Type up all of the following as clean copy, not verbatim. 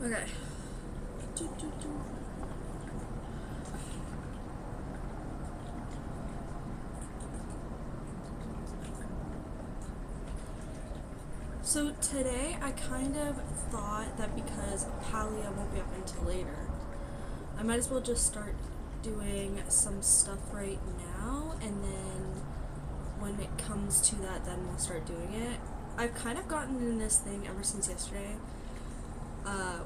Okay. So today I kind of thought that because Palia won't be up until later, I might as well just start doing some stuff right now, and then when it comes to that, then we'll start doing it. I've kind of gotten in this thing ever since yesterday,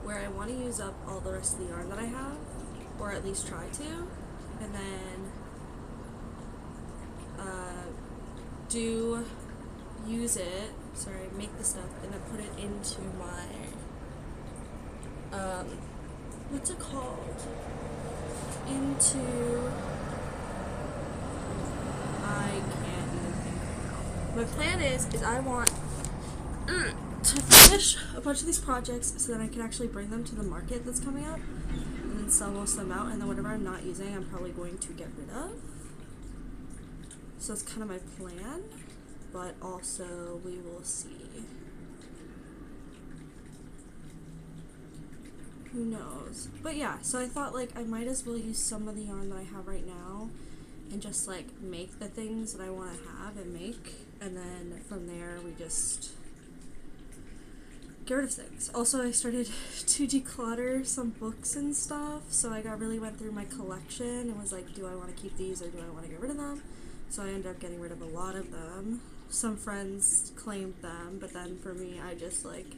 where I want to use up all the rest of the yarn that I have, or at least try to, and then do use it, make the stuff, and then put it into my, what's it called? I can't even think right now. My plan is I want to finish a bunch of these projects so that I can actually bring them to the market that's coming up, and then sell most of them out, and then whatever I'm not using, I'm probably going to get rid of. So that's kind of my plan, but also we will see. Who knows? But yeah, so I thought like I might as well use some of the yarn that I have right now and just like make the things that I want to have and make, and then from there we just get rid of things. Also, I started to declutter some books and stuff, so I really went through my collection and was like, do I want to keep these or do I want to get rid of them? So I ended up getting rid of a lot of them. Some friends claimed them, but then for me, I just like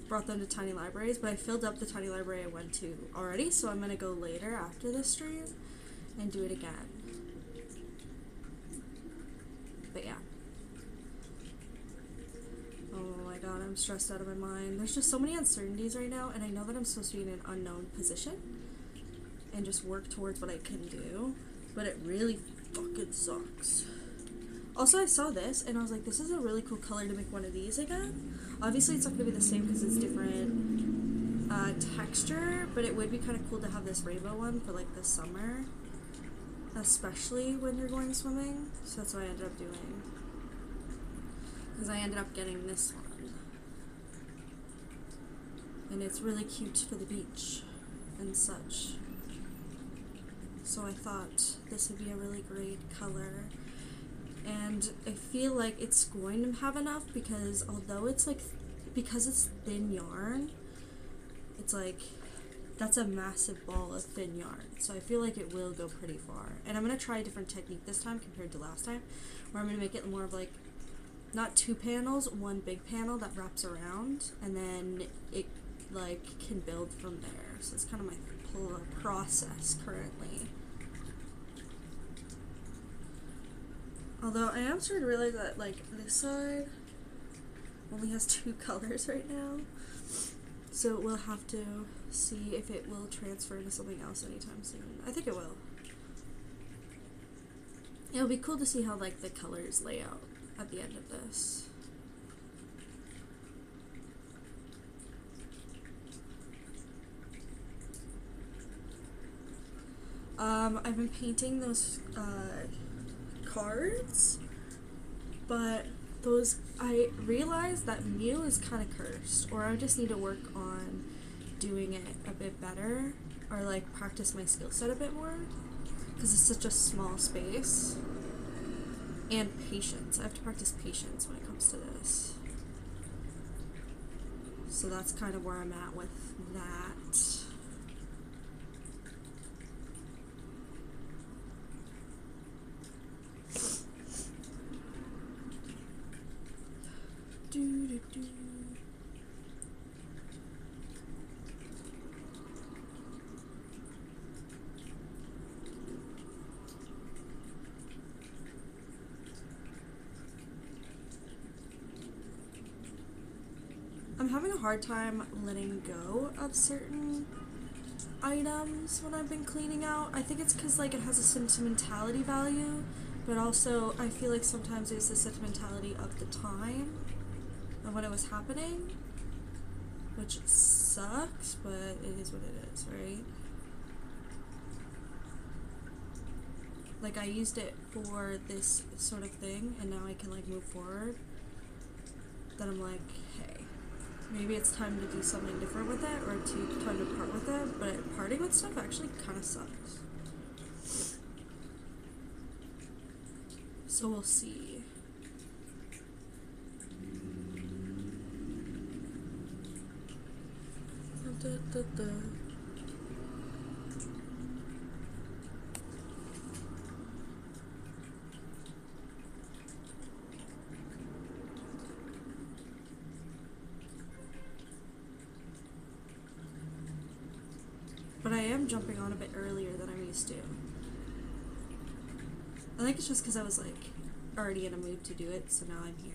brought them to tiny libraries, but I filled up the tiny library I went to already, so I'm gonna go later after the stream and do it again. But yeah. Oh my god, I'm stressed out of my mind. There's just so many uncertainties right now, and I know that I'm supposed to be in an unknown position and just work towards what I can do, but it really fucking sucks. Also, I saw this and I was like, this is a really cool color to make one of these again. Obviously, it's not going to be the same because it's different texture, but it would be kind of cool to have this rainbow one for like the summer, especially when you're going swimming. So that's what I ended up doing, because I ended up getting this one, and it's really cute for the beach and such. So I thought this would be a really great color. And I feel like it's going to have enough, because although it's like, because it's thin yarn, it's like, that's a massive ball of thin yarn. So I feel like it will go pretty far. And I'm going to try a different technique this time compared to last time, where I'm going to make it more of like, not two panels, one big panel that wraps around, and then it like can build from there. So it's kind of my process currently. Although I am starting to realize that like this side only has 2 colors right now, so we'll have to see if it will transfer into something else anytime soon. I think it will. It'll be cool to see how like the colors lay out at the end of this. I've been painting those cards, but those, I realized that Mew is kind of cursed, or I just need to work on doing it a bit better, or like practice my skill set a bit more, because it's such a small space. And patience. I have to practice patience when it comes to this. So that's kind of where I'm at with that. I'm having a hard time letting go of certain items when I've been cleaning out. I think it's because like it has a sentimentality value, but also I feel like sometimes it's the sentimentality of the time and when it was happening, which sucks, but it is what it is, right? Like I used it for this sort of thing, and now I can like move forward. Then I'm like, hey, maybe it's time to do something different with it, or time to part with it, but parting with stuff actually kind of sucks. So we'll see. But I am jumping on a bit earlier than I'm used to. I think it's just because I was like already in a mood to do it, so now I'm here.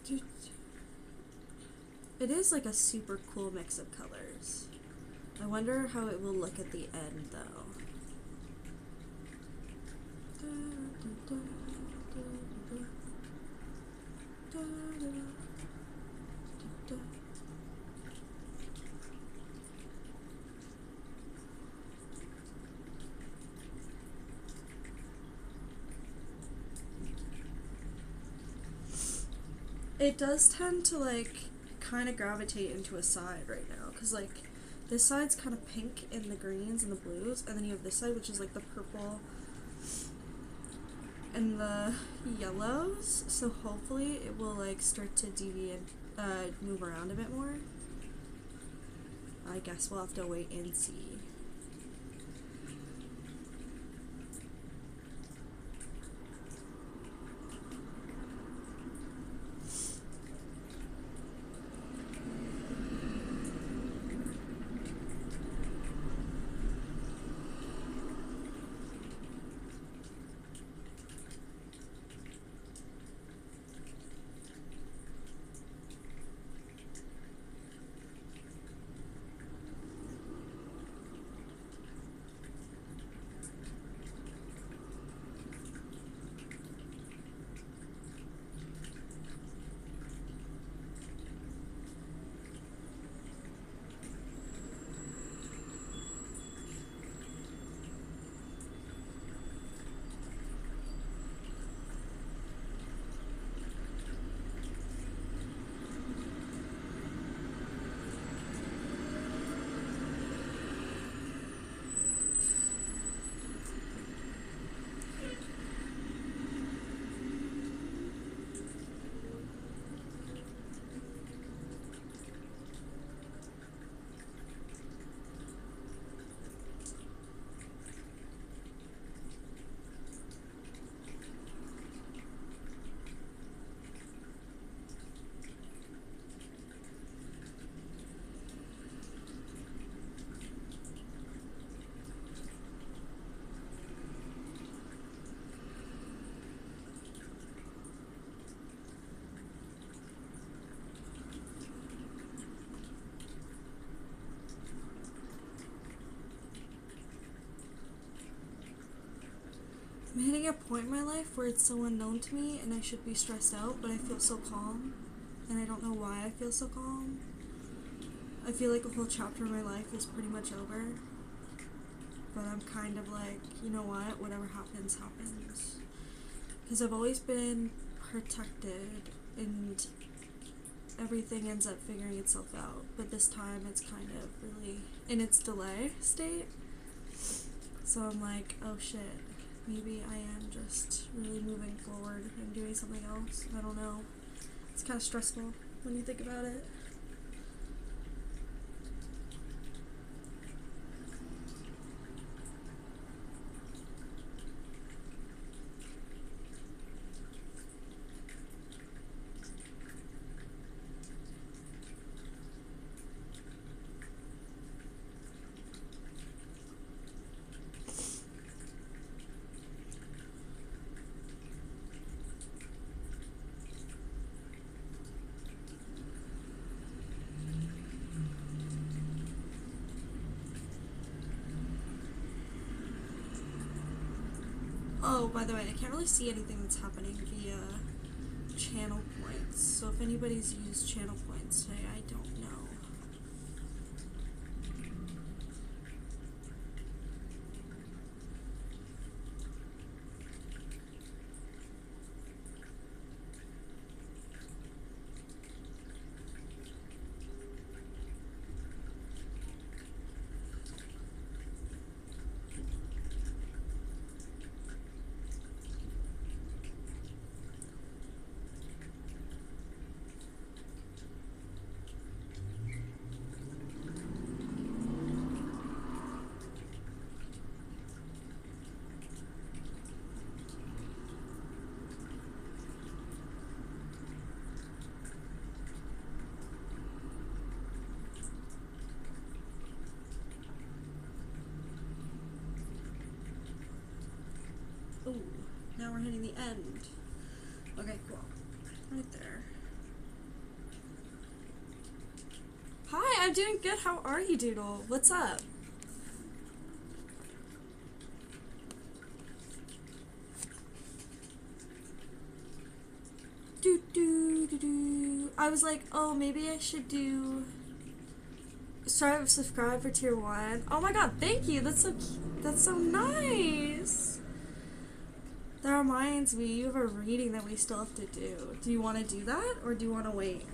Dude. It is like a super cool mix of colors. I wonder how it will look at the end, though. It does tend to like kind of gravitate into a side right now, because like this side's kind of pink in the greens and the blues, and then you have this side which is like the purple and the yellows, so hopefully it will like start to deviate, move around a bit more. I guess we'll have to wait and see. I'm hitting a point in my life where it's so unknown to me and I should be stressed out, but I feel so calm, and I don't know why I feel so calm. I feel like a whole chapter of my life is pretty much over, but I'm kind of like, you know what, whatever happens, happens. Because I've always been protected and everything ends up figuring itself out, but this time it's kind of really in its delay state. So I'm like, oh shit, maybe I am just really moving forward and doing something else. I don't know. It's kind of stressful when you think about it. Oh, by the way, I can't really see anything that's happening via channel points, so if anybody's used channel points today, I don't know. now we're hitting the end. Okay, cool. Right there. Hi, I'm doing good. How are you, Doodle? What's up? I was like, oh, maybe I should do subscribe for tier 1. Oh my god, thank you. That's so nice. That reminds me, you have a reading that we still have to do. Do you want to do that or do you want to wait?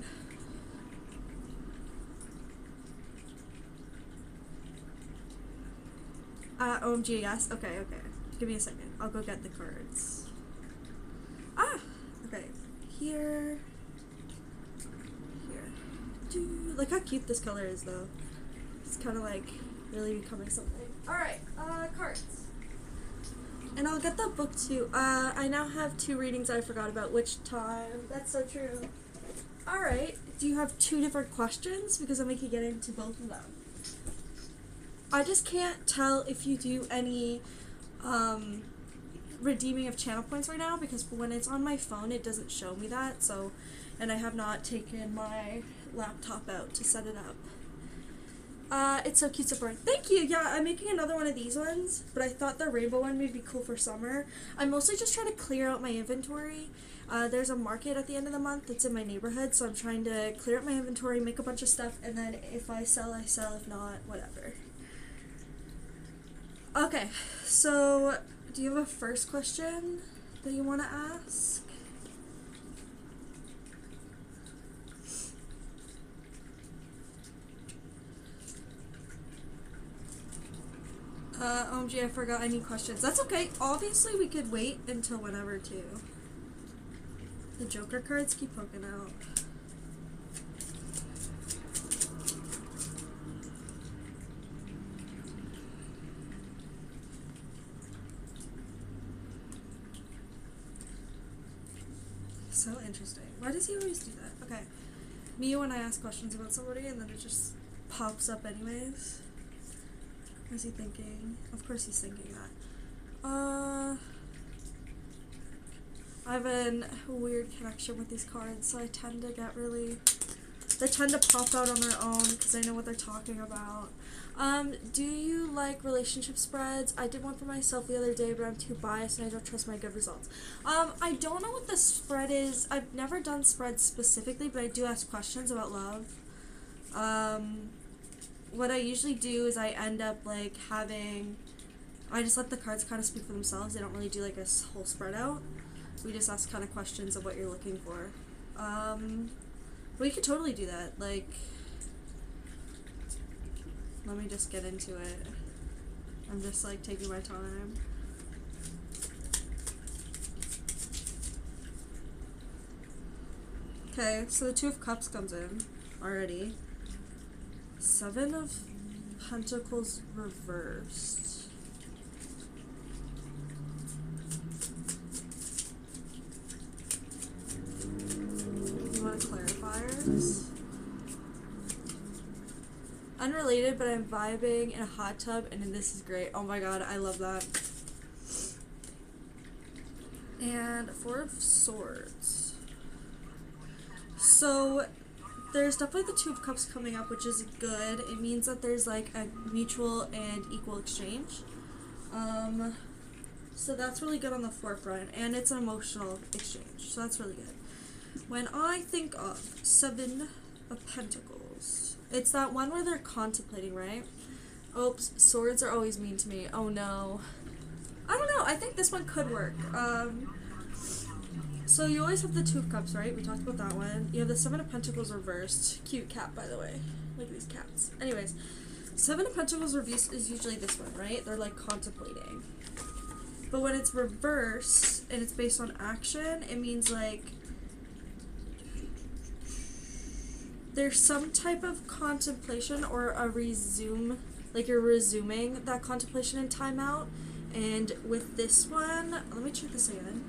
OMG, yes. Okay. Give me a second. I'll go get the cards. Ah, okay. Here. Look how cute this color is, though. It's kind of like really becoming something. Alright, cards. And I'll get that book too. I now have 2 readings I forgot about which time. That's so true. Alright, do you have 2 different questions? Because I'm making get into both of them. I just can't tell if you do any redeeming of channel points right now because when it's on my phone it doesn't show me that, so, and I have not taken my laptop out to set it up. It's so cute, so bright. Thank you! Yeah, I'm making another one of these ones, but I thought the rainbow one would be cool for summer. I'm mostly just trying to clear out my inventory. There's a market at the end of the month that's in my neighborhood, so I'm trying to clear out my inventory, make a bunch of stuff, and then if I sell, I sell. If not, whatever. Okay, so do you have a first question that you want to ask? OMG, I forgot any questions. That's okay. Obviously, we could wait until whenever, too. The Joker cards keep poking out. So interesting. Why does he always do that? Okay. Me when I ask questions about somebody and then it just pops up anyways. What is he thinking? Of course he's thinking that. I have a weird connection with these cards, so I tend to get really... They tend to pop out on their own because I know what they're talking about. Do you like relationship spreads? I did one for myself the other day, but I'm too biased and I don't trust my good results. I don't know what the spread is. I've never done spreads specifically, but I do ask questions about love. What I usually do is I end up like having, I just let the cards kind of speak for themselves. They don't really do like a whole spread out. We just ask kind of questions of what you're looking for. We could totally do that. Like, let me just get into it. I'm just like taking my time. Okay, so the 2 of Cups comes in already. 7 of Pentacles reversed. You want clarifiers? Unrelated, but I'm vibing in a hot tub and this is great. Oh my god, I love that. And 4 of Swords. So there's definitely the 2 of Cups coming up, which is good. It means that there's like a mutual and equal exchange. So that's really good on the forefront, and it's an emotional exchange, so that's really good. When I think of 7 of Pentacles, it's that one where they're contemplating, right? Oops, swords are always mean to me. Oh no. I don't know, I think this one could work. So you always have the 2 of Cups, right? We talked about that one. You have the 7 of Pentacles reversed. Cute cat, by the way. Look at these cats. Anyways, 7 of Pentacles reversed is usually this one, right? They're like contemplating. But when it's reversed and it's based on action, it means like there's some type of contemplation or a resume, like you're resuming that contemplation and timeout. And with this one, let me check this again.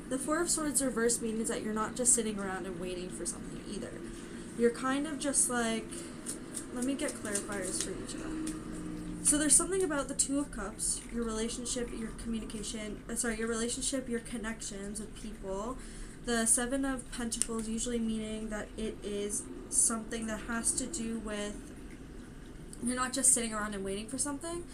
The 4 of Swords reversed means that you're not just sitting around and waiting for something either. You're kind of just like, let me get clarifiers for each of them. So there's something about the Two of Cups, your relationship, your communication, your relationship, your connections with people. The Seven of Pentacles usually meaning that it is something that has to do with, you're not just sitting around and waiting for something.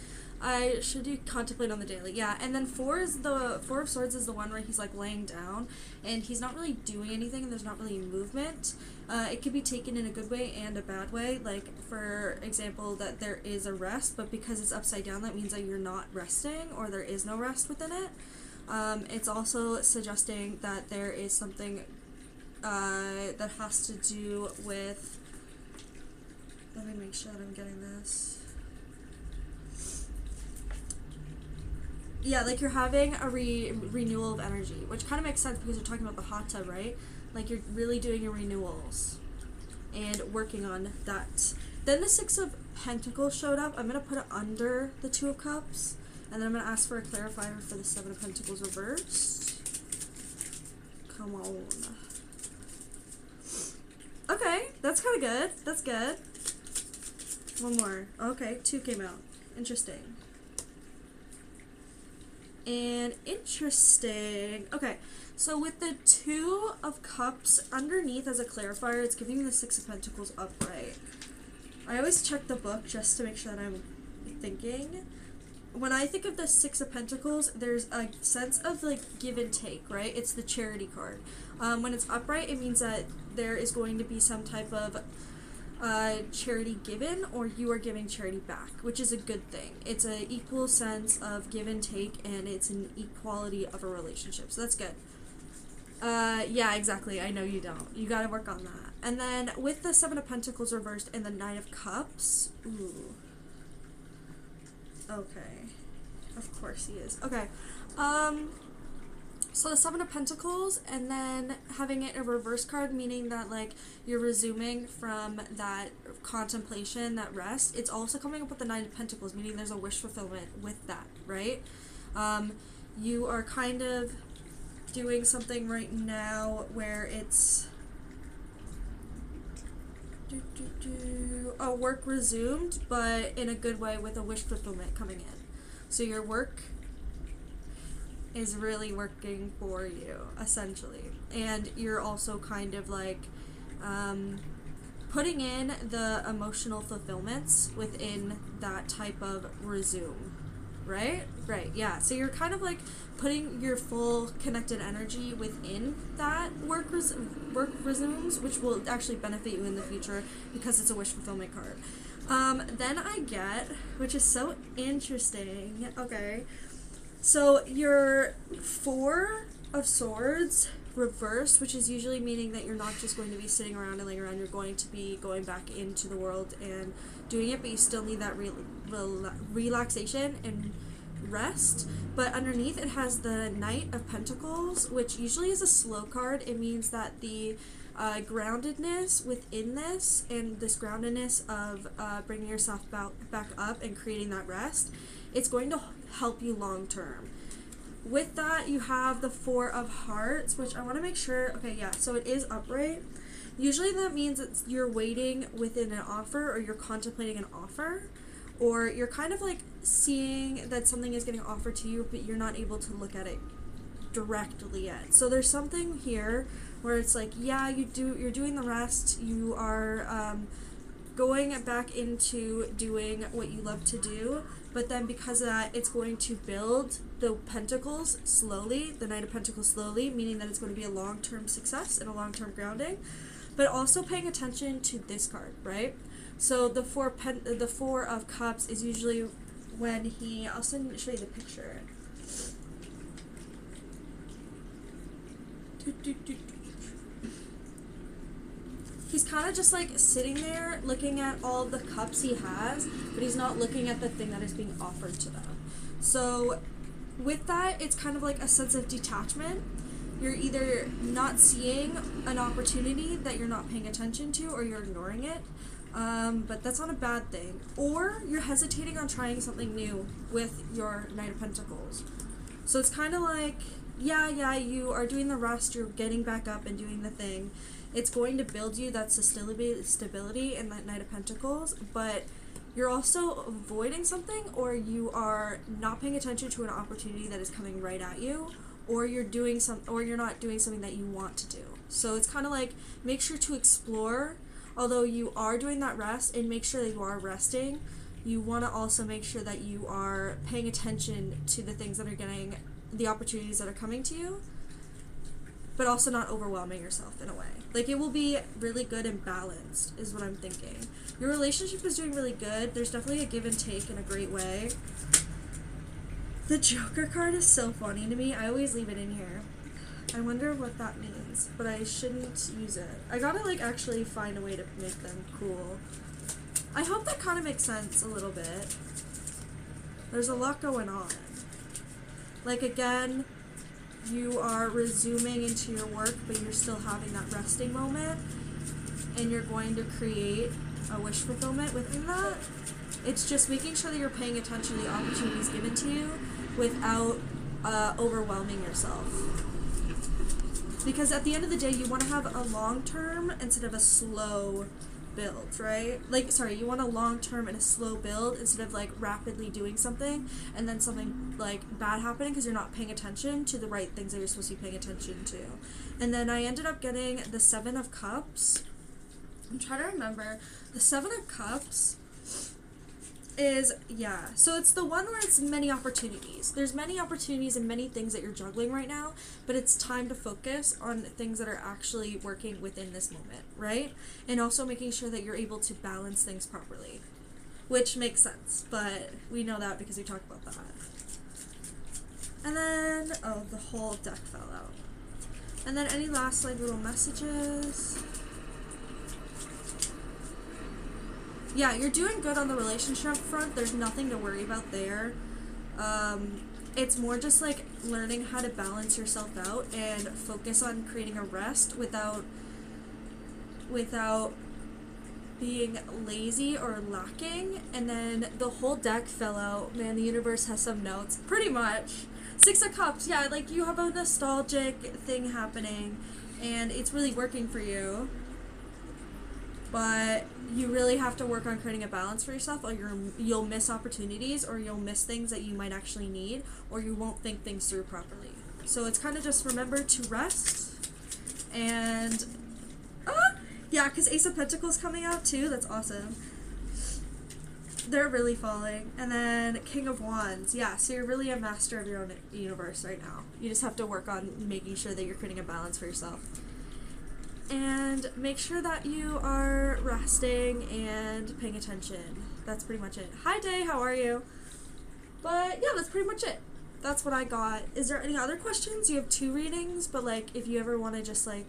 Should you contemplate on the daily? Yeah, and then Four of Swords is the one where he's like laying down and he's not really doing anything and there's not really movement. It could be taken in a good way and a bad way. Like, for example, that there is a rest, but because it's upside down, that means that you're not resting or there is no rest within it. It's also suggesting that there is something that has to do with, let me make sure that I'm getting this. Yeah, like you're having a renewal of energy, which kind of makes sense because you're talking about the hot tub, right? Like you're really doing your renewals and working on that. Then the Six of Pentacles showed up. I'm going to put it under the Two of Cups, and then I'm going to ask for a clarifier for the Seven of Pentacles reversed. Come on. Okay, that's kind of good. That's good. One more. Okay, two came out. Interesting. And interesting. Okay, so with the Two of Cups underneath as a clarifier, it's giving the Six of Pentacles upright. I always check the book just to make sure that I'm thinking. When I think of the Six of Pentacles, there's a sense of like give and take, right? It's the charity card. When it's upright, it means that there is going to be some type of charity given, or you are giving charity back, which is a good thing. It's an equal sense of give and take, and it's an equality of a relationship, so that's good. Yeah, exactly. I know you don't. You gotta work on that. And then with the Seven of Pentacles reversed and the Nine of Cups, ooh. Okay. Of course he is. Okay. So the Seven of Pentacles, and then having it a reverse card, meaning that like you're resuming from that contemplation, that rest. It's also coming up with the Nine of Pentacles, meaning there's a wish fulfillment with that, right? You are kind of doing something right now where it's work resumed, but in a good way with a wish fulfillment coming in. So your work is really working for you, essentially. And you're also kind of like putting in the emotional fulfillments within that type of resume, right? Right, yeah. So you're kind of like putting your full connected energy within that work resumes, which will actually benefit you in the future because it's a wish fulfillment card. Then I get, which is so interesting, okay, so your Four of Swords reversed, which is usually meaning that you're not just going to be sitting around and laying around, you're going to be going back into the world and doing it, but you still need that relaxation and rest. But underneath it has the Knight of Pentacles, which usually is a slow card. It means that the groundedness within this, and this groundedness of bringing yourself back up and creating that rest, it's going to help you long term. With that, you have the Four of Hearts, which I want to make sure, okay, yeah, so it is upright. Usually that means that you're waiting within an offer, or you're contemplating an offer, or you're kind of like seeing that something is getting offered to you, but you're not able to look at it directly yet. So there's something here where it's like, yeah, you're doing the rest, you are going back into doing what you love to do, but then because of that, it's going to build the Pentacles slowly, the Knight of Pentacles slowly, meaning that it's going to be a long-term success and a long-term grounding, but also paying attention to this card, right? So the Four of Cups is usually when he, I'll show you the picture. He's kind of just like sitting there looking at all the cups he has, but he's not looking at the thing that is being offered to them. So with that, it's kind of like a sense of detachment. You're either not seeing an opportunity that you're not paying attention to, or you're ignoring it, but that's not a bad thing. Or you're hesitating on trying something new with your Knight of Pentacles. So it's kind of like, yeah, you are doing the rest, you're getting back up and doing the thing. It's going to build you that stability in that Knight of Pentacles, but you're also avoiding something, or you are not paying attention to an opportunity that is coming right at you, or you're not doing something that you want to do. So it's kind of like, make sure to explore, although you are doing that rest, and make sure that you are resting. You want to also make sure that you are paying attention to the things that are getting, the opportunities that are coming to you, but also not overwhelming yourself in a way. Like, it will be really good and balanced, is what I'm thinking. Your relationship is doing really good. There's definitely a give and take in a great way. The Joker card is so funny to me. I always leave it in here. I wonder what that means, but I shouldn't use it. I gotta, like, actually find a way to make them cool. I hope that kind of makes sense a little bit. There's a lot going on. Like, again, you are resuming into your work, but you're still having that resting moment, and you're going to create a wish fulfillment within that. It's just making sure that you're paying attention to the opportunities given to you without overwhelming yourself. Because at the end of the day, you want to have a long-term instead of a slow build, right? Like, sorry, you want a long-term and a slow build instead of, like, rapidly doing something and then something, like, bad happening because you're not paying attention to the right things that you're supposed to be paying attention to. And then I ended up getting the 7 of Cups. I'm trying to remember. The 7 of Cups is, yeah, so it's the one where it's many opportunities. There's many opportunities and many things that you're juggling right now, but it's time to focus on things that are actually working within this moment, right? And also making sure that you're able to balance things properly, which makes sense, but we know that because we talked about that. And then, oh, the whole deck fell out. And then any last, like, little messages? Yeah, you're doing good on the relationship front. There's nothing to worry about there. It's more just like learning how to balance yourself out and focus on creating a rest without being lazy or lacking. And then the whole deck fell out. Man, the universe has some notes. Pretty much. 6 of Cups. Yeah, like, you have a nostalgic thing happening and it's really working for you. But you really have to work on creating a balance for yourself, or you'll miss opportunities, or you'll miss things that you might actually need, or you won't think things through properly. So it's kind of just remember to rest. And yeah, because Ace of Pentacles coming out too. That's awesome. They're really falling. And then King of Wands. Yeah, so you're really a master of your own universe right now. You just have to work on making sure that you're creating a balance for yourself. And make sure that you are resting and paying attention. That's pretty much it. Hi, Day. How are you? But yeah, that's pretty much it. That's what I got. Is there any other questions? You have 2 readings, but, like, if you ever want to just, like,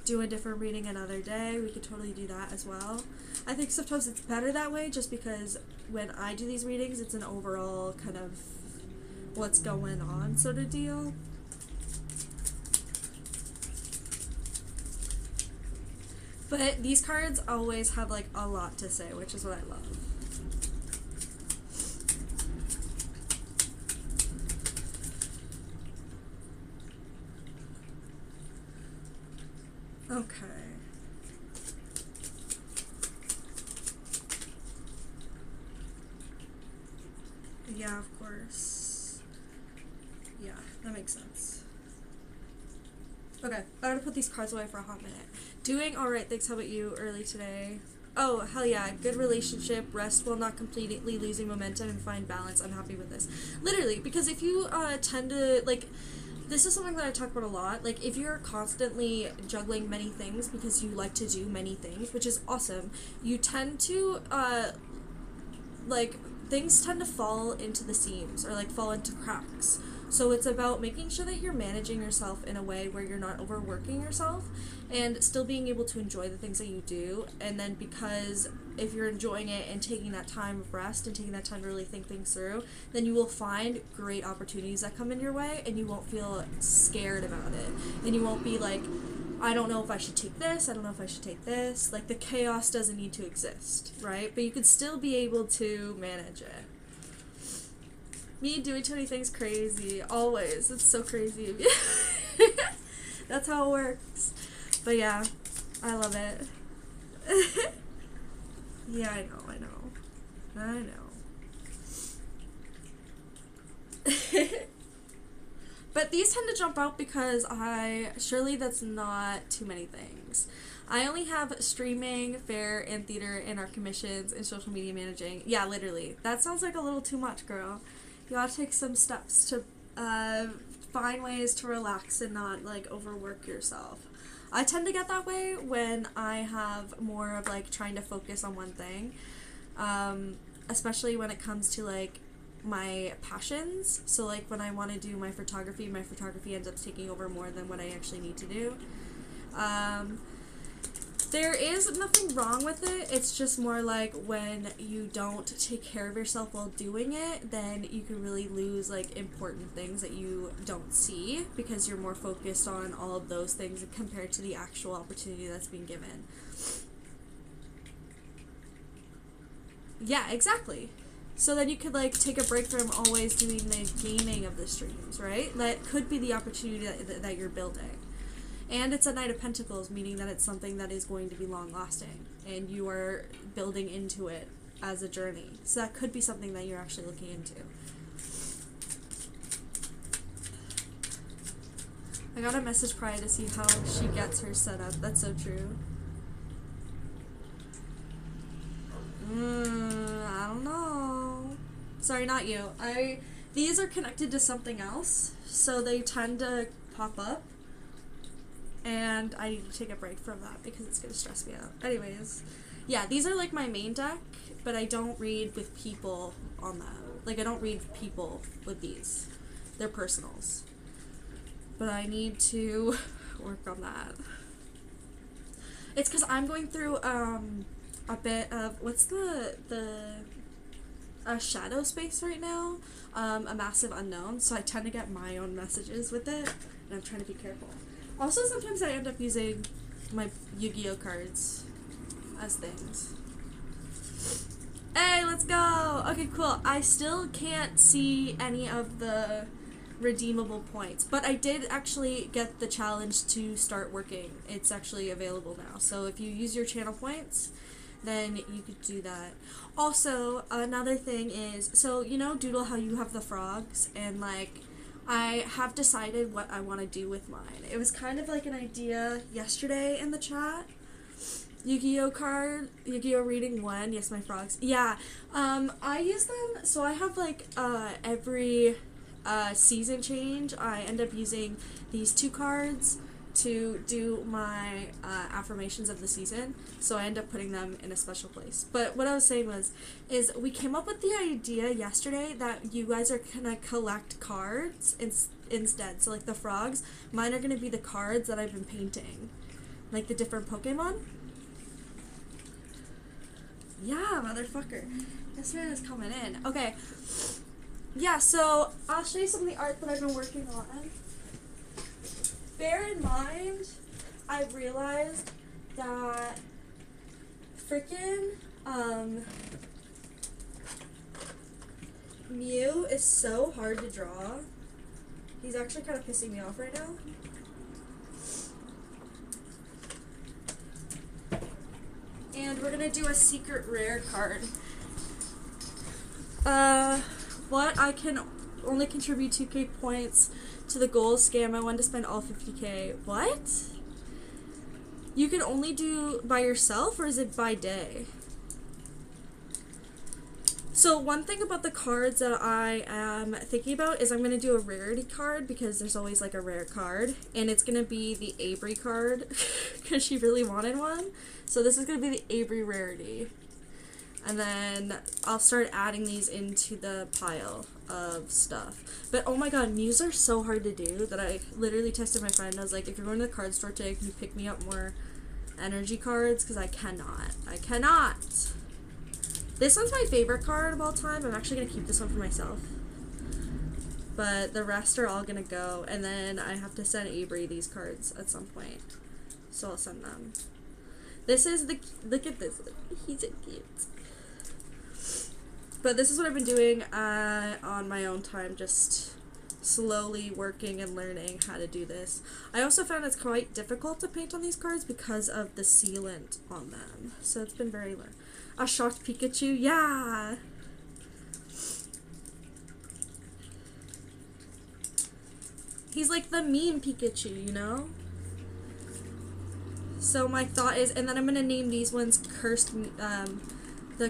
do a different reading another day, we could totally do that as well. I think sometimes it's better that way, just because when I do these readings, it's an overall kind of what's going on sort of deal. But these cards always have, like, a lot to say, which is what I love. Okay. Yeah, of course. Yeah, that makes sense. Okay, I'm gonna put these cards away for a hot minute. Doing alright, thanks. How about you? Early today. Oh, hell yeah. Good relationship. Rest while not completely losing momentum and find balance. I'm happy with this. Literally, because if you tend to, like, this is something that I talk about a lot. Like, if you're constantly juggling many things because you like to do many things, which is awesome, you tend to, like, things tend to fall into the seams or, like, fall into cracks. So it's about making sure that you're managing yourself in a way where you're not overworking yourself and still being able to enjoy the things that you do. And then, because if you're enjoying it and taking that time of rest and taking that time to really think things through, then you will find great opportunities that come in your way, and you won't feel scared about it. And you won't be like, I don't know if I should take this, I don't know if I should take this. Like, the chaos doesn't need to exist, right? But you could still be able to manage it. Me doing too many things crazy. Always. It's so crazy of you. That's how it works. But yeah, I love it. Yeah, I know. I know. But these tend to jump out because surely that's not too many things. I only have streaming, fair, and theater, and art commissions, and social media managing. Yeah, literally. That sounds like a little too much, girl. You gotta take some steps to find ways to relax and not, like, overwork yourself. I tend to get that way when I have more of, like, trying to focus on one thing. Especially when it comes to, like, my passions. So, like, when I want to do my photography ends up taking over more than what I actually need to do. There is nothing wrong with it. It's just more like when you don't take care of yourself while doing it, then you can really lose, like, important things that you don't see because you're more focused on all of those things compared to the actual opportunity that's being given. Yeah, exactly. So then you could, like, take a break from always doing the gaming of the streams, right? That could be the opportunity that you're building. And it's a Knight of Pentacles, meaning that it's something that is going to be long-lasting, and you are building into it as a journey. So that could be something that you're actually looking into. I gotta message Pride to see how she gets her set up. That's so true. I don't know. Sorry, not you. These are connected to something else, so they tend to pop up. And I need to take a break from that because it's going to stress me out. Anyways, yeah, these are like my main deck, but I don't read with people on them. Like, I don't read people with these. They're personals. But I need to work on that. It's because I'm going through a bit of, what's the shadow space right now? A massive unknown, so I tend to get my own messages with it, and I'm trying to be careful. Also, sometimes I end up using my Yu-Gi-Oh cards as things. Hey, let's go! Okay, cool. I still can't see any of the redeemable points, but I did actually get the challenge to start working. It's actually available now. So if you use your channel points, then you could do that. Also, another thing is, so you know Doodle how you have the frogs, and like, I have decided what I want to do with mine. It was kind of like an idea yesterday in the chat. Yu-Gi-Oh card, Yu-Gi-Oh reading 1, yes, my frogs. Yeah, I use them, so I have like every season change, I end up using these 2 cards to do my affirmations of the season, so I end up putting them in a special place. But what I was saying is we came up with the idea yesterday that you guys are gonna collect cards instead. So like the frogs, mine are gonna be the cards that I've been painting, like the different Pokemon. Yeah, motherfucker. This man is coming in. Okay. Yeah, so I'll show you some of the art that I've been working on. Bear in mind, I realized that frickin' Mew is so hard to draw. He's actually kind of pissing me off right now. And we're gonna do a secret rare card. What I can only contribute 2k points to the goal scam. I wanted to spend all 50k. What? You can only do by yourself, or is it by day? So one thing about the cards that I am thinking about is I'm going to do a rarity card, because there's always like a rare card, and it's going to be the Avery card because she really wanted one. So this is going to be the Avery rarity. And then I'll start adding these into the pile of stuff. But oh my god, Mews are so hard to do that I literally texted my friend. I was like, if you're going to the card store today, can you pick me up more energy cards? Because I cannot. I cannot! This one's my favorite card of all time. I'm actually going to keep this one for myself. But the rest are all going to go. And then I have to send Avery these cards at some point. So I'll send them. This is the... Look at this. He's so cute. But this is what I've been doing on my own time, just slowly working and learning how to do this. I also found it's quite difficult to paint on these cards because of the sealant on them. So it's been very A short Pikachu? Yeah! He's like the meme Pikachu, you know? So my thought is, and then I'm gonna name these ones the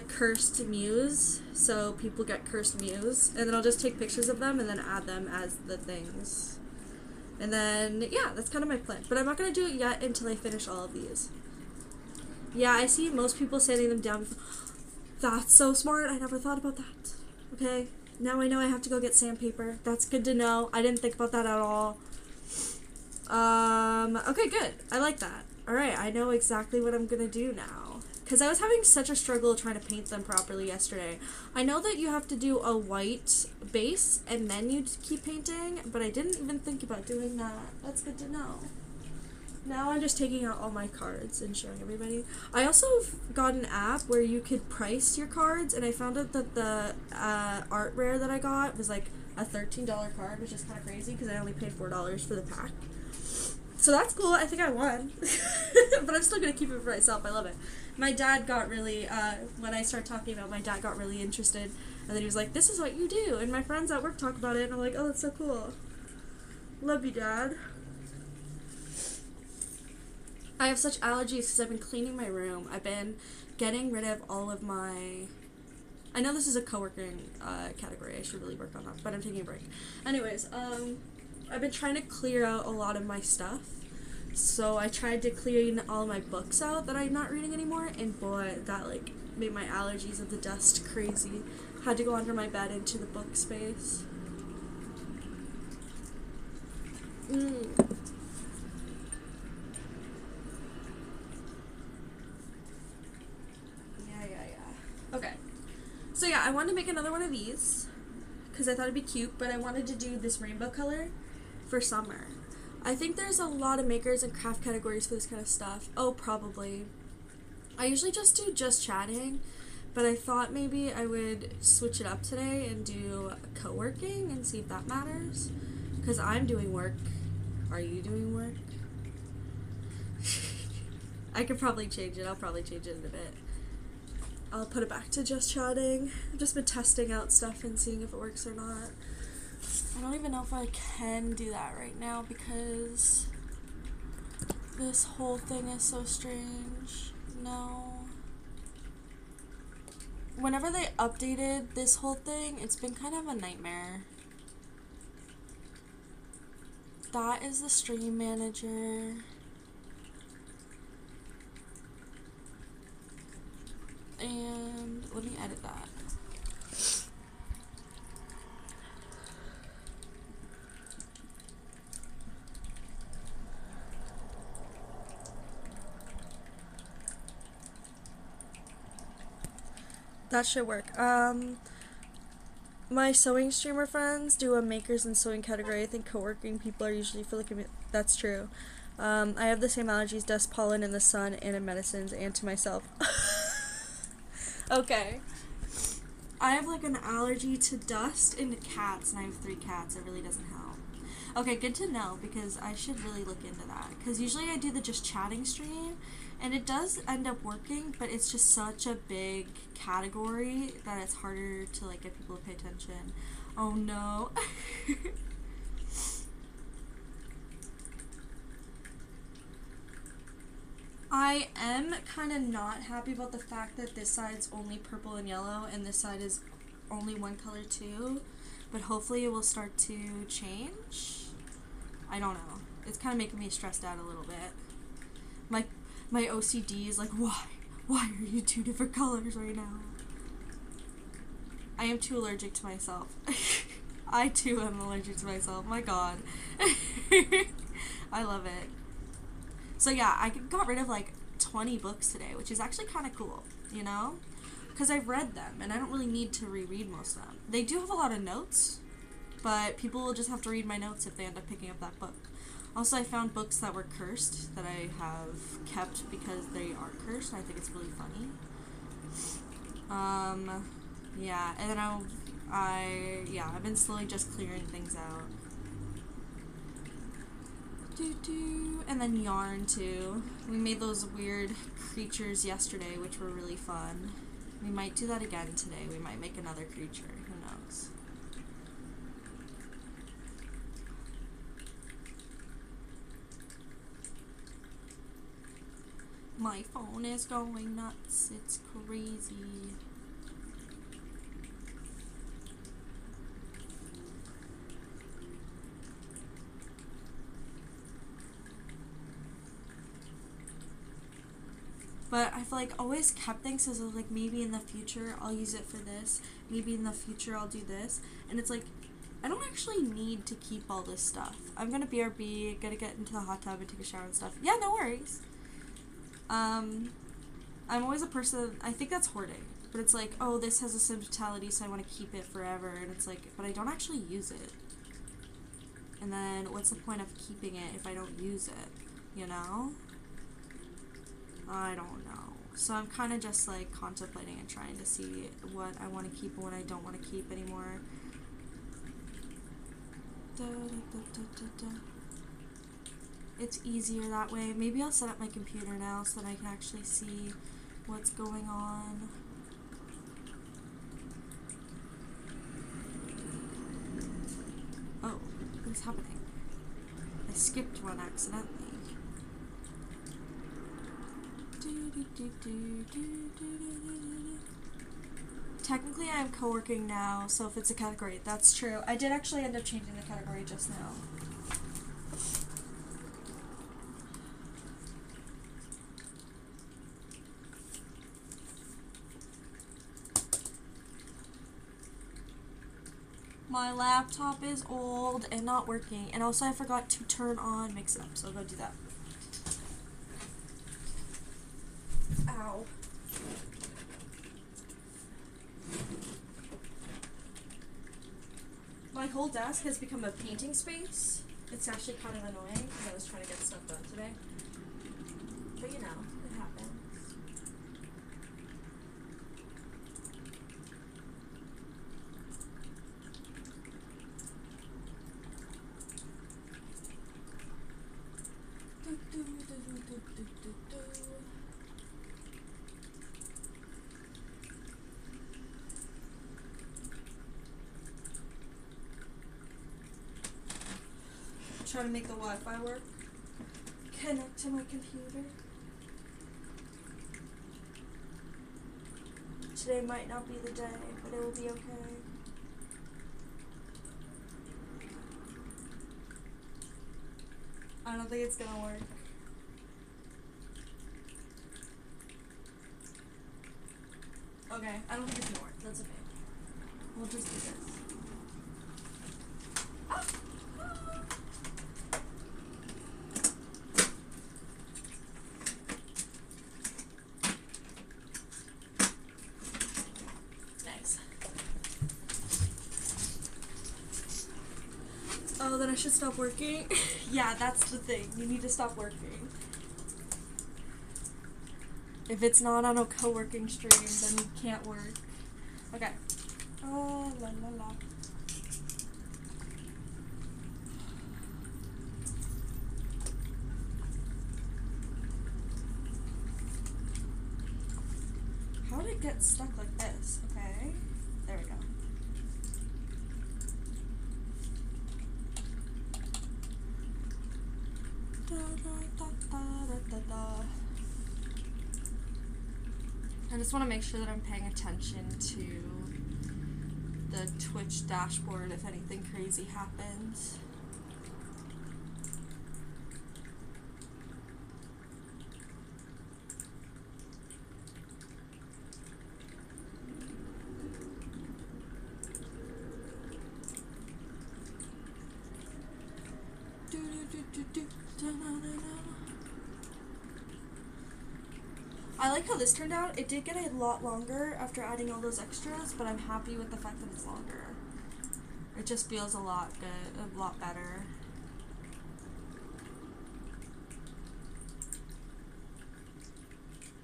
Cursed Muse, so people get Cursed Muse, and then I'll just take pictures of them and then add them as the things. And then, yeah, that's kind of my plan. But I'm not gonna do it yet until I finish all of these. Yeah, I see most people sanding them down. That's so smart. I never thought about that. Okay, now I know I have to go get sandpaper. That's good to know. I didn't think about that at all. Okay, good. I like that. Alright, I know exactly what I'm gonna do now. Because I was having such a struggle trying to paint them properly yesterday. I know that you have to do a white base and then you keep painting, but I didn't even think about doing that. That's good to know. Now I'm just taking out all my cards and showing everybody. I also got an app where you could price your cards, and I found out that the art rare that I got was like a $13 card, which is kind of crazy because I only paid $4 for the pack. So that's cool. I think I won. But I'm still going to keep it for myself. I love it. My dad got really, when I started talking about it, my dad got really interested. And then he was like, this is what you do. And my friends at work talk about it. And I'm like, oh, that's so cool. Love you, Dad. I have such allergies because I've been cleaning my room. I've been getting rid of all of my... I know this is a co-working category. I should really work on that. But I'm taking a break. Anyways, I've been trying to clear out a lot of my stuff. So I tried to clean all my books out that I'm not reading anymore, and boy, that like made my allergies of the dust crazy. Had to go under my bed into the book space. Yeah. Okay. So yeah, I wanted to make another one of these because I thought it'd be cute, but I wanted to do this rainbow color for summer. I think there's a lot of makers and craft categories for this kind of stuff. Oh, probably. I usually just do just chatting, but I thought maybe I would switch it up today and do co-working and see if that matters. Because I'm doing work. Are you doing work? I could probably change it. I'll probably change it in a bit. I'll put it back to just chatting. I've just been testing out stuff and seeing if it works or not. I don't even know if I can do that right now because this whole thing is so strange. No. Whenever they updated this whole thing, it's been kind of a nightmare. That is the stream manager. And let me edit that. That should work. My sewing streamer friends do a makers and sewing category. I think co-working people are usually for looking at... That's true. I have the same allergies, dust, pollen, in the sun, and in medicines, and to myself. Okay. I have like an allergy to dust and to cats, and I have 3 cats. It really doesn't help. Okay, good to know, because I should really look into that. Because usually I do the just chatting stream, and it does end up working, but it's just such a big category that it's harder to like get people to pay attention. Oh no. I am kind of not happy about the fact that this side's only purple and yellow and this side is only one color too, but hopefully it will start to change. I don't know. It's kind of making me stressed out a little bit. My OCD is like, why? Why are you 2 different colors right now? I am too allergic to myself. I too am allergic to myself. My god. I love it. So yeah, I got rid of like 20 books today, which is actually kind of cool, you know? Because I've read them, and I don't really need to reread most of them. They do have a lot of notes, but people will just have to read my notes if they end up picking up that book. Also, I found books that were cursed that I have kept because they are cursed, and I think it's really funny. Yeah, and then I've been slowly just clearing things out. And then yarn too. We made those weird creatures yesterday, which were really fun. We might do that again today. We might make another creature. Who knows? My phone is going nuts. It's crazy. But I've like always kept things as like maybe in the future I'll use it for this. Maybe in the future I'll do this. And it's like I don't actually need to keep all this stuff. I'm gonna BRB, gotta get into the hot tub and take a shower and stuff. Yeah, no worries. I'm always a person, I think that's hoarding. But it's like, oh, this has a sentimentality, so I want to keep it forever. And it's like, but I don't actually use it. And then what's the point of keeping it if I don't use it? You know? I don't know. So I'm kind of just like contemplating and trying to see what I want to keep and what I don't want to keep anymore. It's easier that way. Maybe I'll set up my computer now so that I can actually see what's going on. Oh, what's happening? I skipped one accidentally. Technically I'm co-working now, so if it's a category, that's true. I did actually end up changing the category just now. My laptop is old and not working, and also I forgot to turn on Mix It Up, so I'll go do that. Ow. My whole desk has become a painting space. It's actually kind of annoying because I was trying to get stuff done today. But you know, it happens. Try to make the Wi-Fi work. Connect to my computer. Today might not be the day, but it will be okay. I don't think it's gonna work. Okay, I don't think it's gonna work. That's okay. We'll just do this. Ah! Nice. Oh, then I should stop working? Yeah, that's the thing. You need to stop working. If it's not on a co-working stream, then you can't work. Okay. Oh, la la la. How did it get stuck like this? Okay. There we go. Da, da, da, da, da, da. I just want to make sure that I'm paying attention to the Twitch dashboard if anything crazy happens. I like how this turned out. It did get a lot longer after adding all those extras, but I'm happy with the fact that it's longer. It just feels a lot good, a lot better.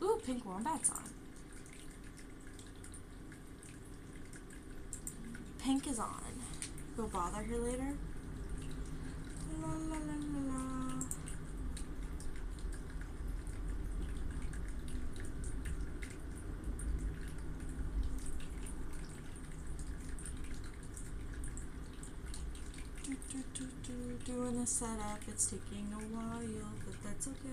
Ooh, pink wombat's on. Pink is on. Go bother her later. La la la la la. Doing the setup, it's taking a while, but that's okay.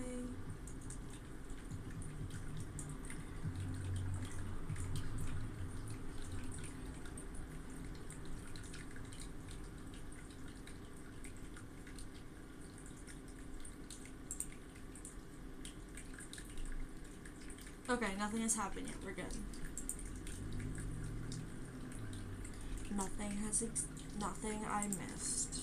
Okay, nothing has happened yet. We're good. Nothing I missed.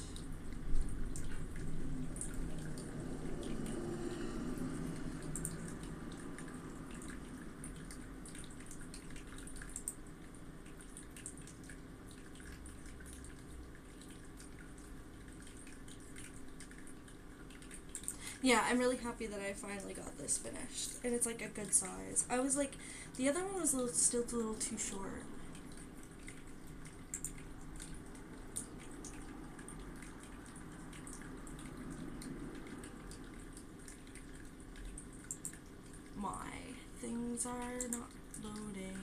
Yeah, I'm really happy that I finally got this finished. And it's like a good size. I was like, the other one was still a little too short. My things are not loading.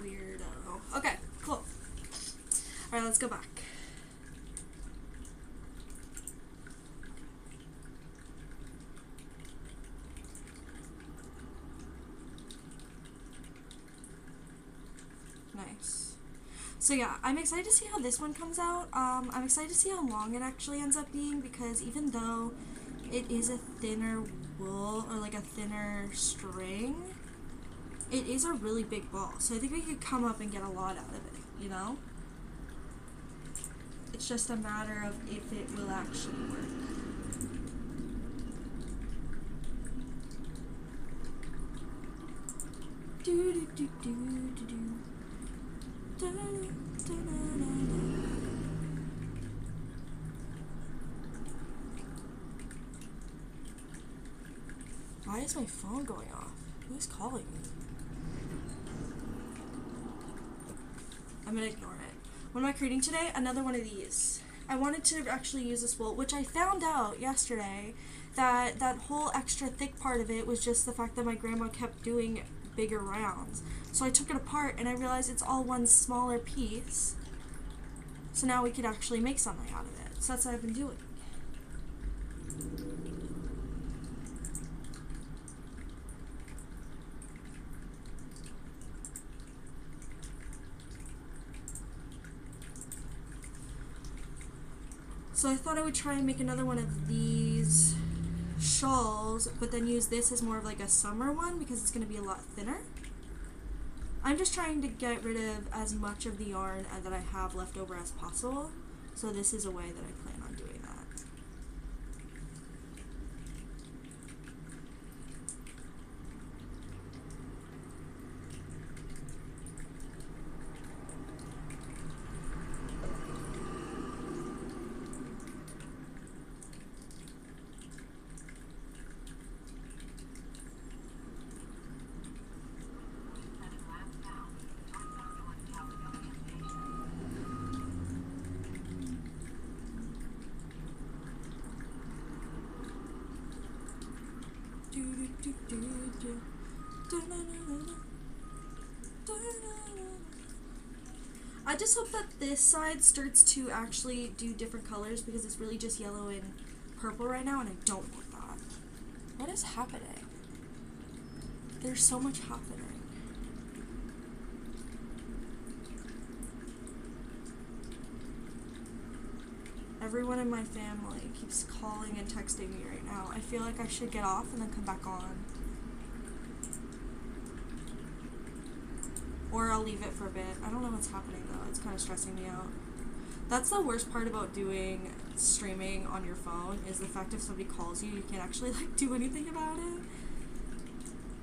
Weirdo. Okay, cool. Alright, let's go back. Nice. So yeah, I'm excited to see how this one comes out. I'm excited to see how long it actually ends up being, because even though it is a thinner wool, or like a thinner string, it is a really big ball. So I think we could come up and get a lot out of it, you know? It's just a matter of if it will actually work. Do do do do do do. Da, da, da, da, da. Why is my phone going off? Who's calling me? I'm gonna ignore it. What am I creating today? Another one of these. I wanted to actually use this wool, which I found out yesterday that that whole extra thick part of it was just the fact that my grandma kept doing bigger rounds. So I took it apart and I realized it's all one smaller piece. So now we could actually make something out of it. So that's what I've been doing. So I thought I would try and make another one of these shawls, but then use this as more of like a summer one because it's going to be a lot thinner. I'm just trying to get rid of as much of the yarn that I have left over as possible. So this is a way that I plan on doing that. I just hope that this side starts to actually do different colors because it's really just yellow and purple right now and I don't want that. What is happening? There's so much happening. Everyone in my family keeps calling and texting me right now. I feel like I should get off and then come back on. Or I'll leave it for a bit. I don't know what's happening though. It's kind of stressing me out. That's the worst part about doing streaming on your phone is the fact if somebody calls you, you can't actually like do anything about it.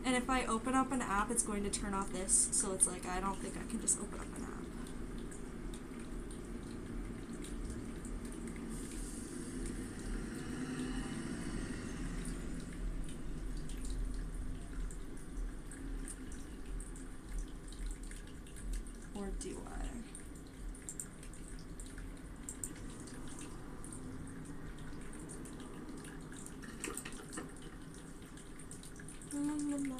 And if I open up an app, it's going to turn off this. So it's like, I don't think I can just open up an app. do I? La, la, la.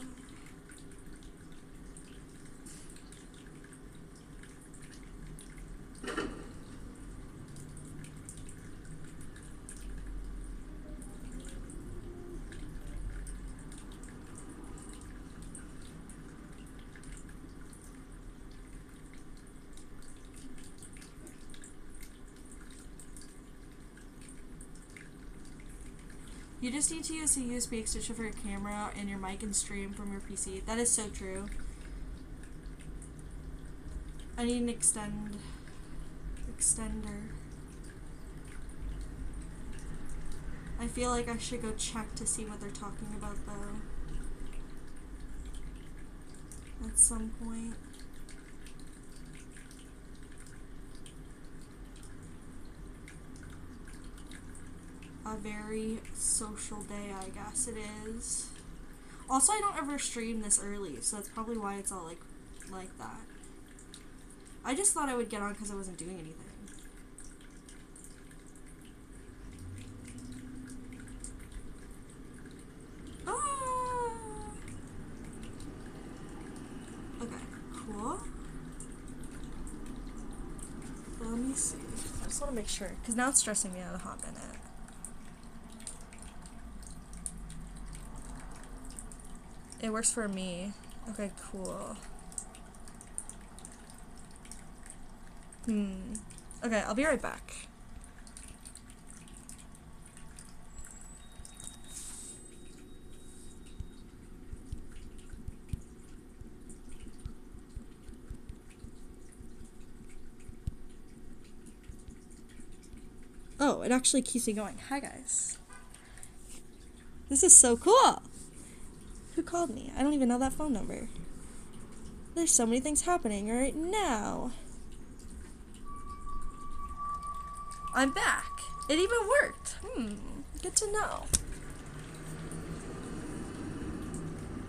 You just need to use a USB extension for your camera and your mic and stream from your PC. That is so true. I need an extender. I feel like I should go check to see what they're talking about though. At some point. A very social day, I guess it is. Also, I don't ever stream this early, so that's probably why it's all like that. I just thought I would get on because I wasn't doing anything. Ah! Okay, cool. Well, let me see. I just want to make sure, because now it's stressing me out a hot minute. It works for me. Okay, cool. Okay, I'll be right back. Oh, it actually keeps me going. Hi, guys. This is so cool! Who called me? I don't even know that phone number. There's so many things happening right now. I'm back. It even worked. Good to know.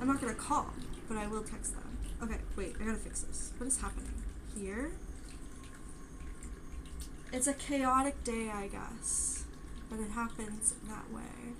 I'm not gonna call, but I will text them. Okay, wait, I gotta fix this. What is happening here? It's a chaotic day, I guess, but it happens that way.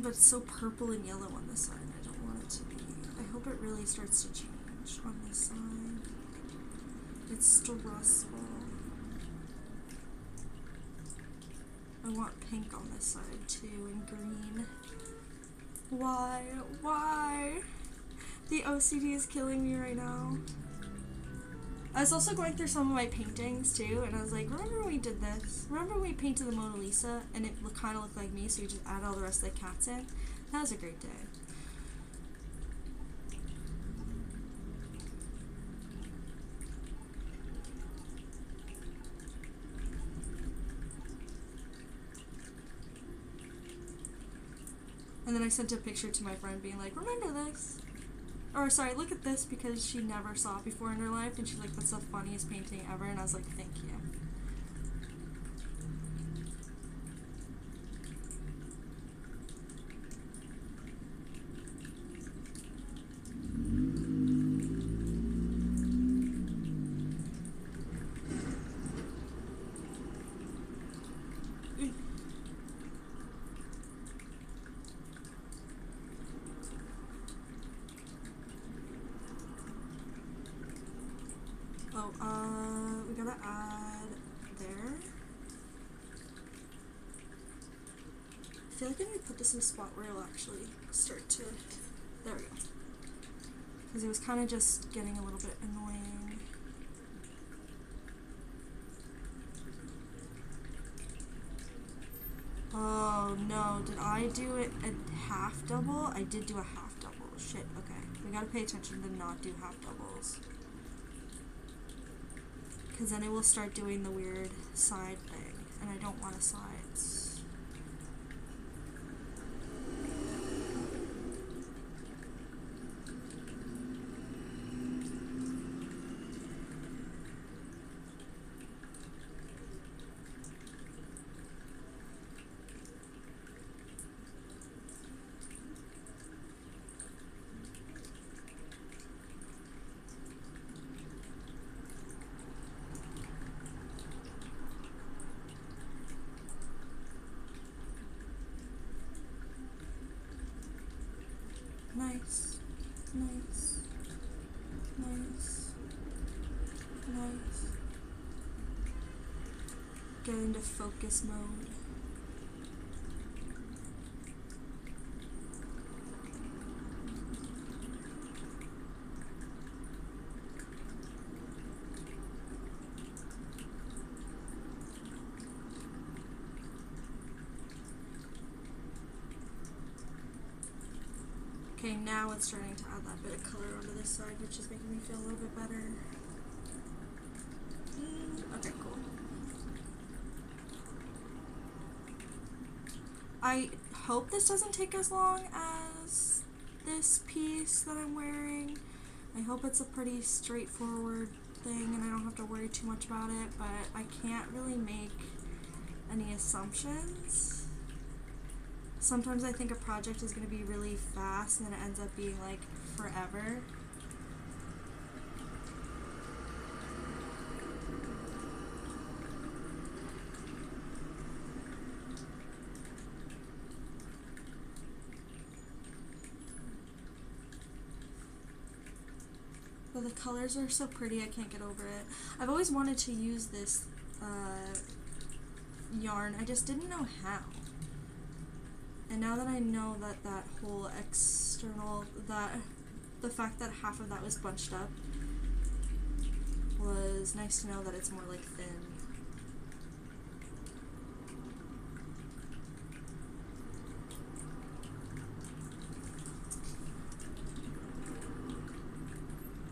But it's so purple and yellow on this side. I don't want it to be. I hope it really starts to change on this side. It's stressful. I want pink on this side too, and green. Why? Why? The OCD is killing me right now. I was also going through some of my paintings too, and I was like, remember when we did this? Remember when we painted the Mona Lisa and it kind of looked like me, so we just added all the rest of the cats in? That was a great day. And then I sent a picture to my friend being like, remember this? Or sorry, look at this, because she never saw it before in her life, and she's like, that's the funniest painting ever, and I was like, thank you. We gotta add there. I feel like I need to put this in a spot where it'll actually start to, there we go. Because it was kind of just getting a little bit annoying. Oh no, did I do it a half double? I did do a half double. Shit, okay. We gotta pay attention to not do half doubles. Because then it will start doing the weird side thing, and I don't want a sides. Nice, nice, nice, nice. Get into focus mode. Okay, now it's starting to add that bit of color onto this side, which is making me feel a little bit better. Okay, cool. I hope this doesn't take as long as this piece that I'm wearing. I hope it's a pretty straightforward thing and I don't have to worry too much about it, but I can't really make any assumptions. Sometimes I think a project is going to be really fast and then it ends up being like forever. But the colors are so pretty, I can't get over it. I've always wanted to use this yarn, I just didn't know how. And now that I know that that whole external, the fact that half of that was bunched up was nice to know that it's more like thin.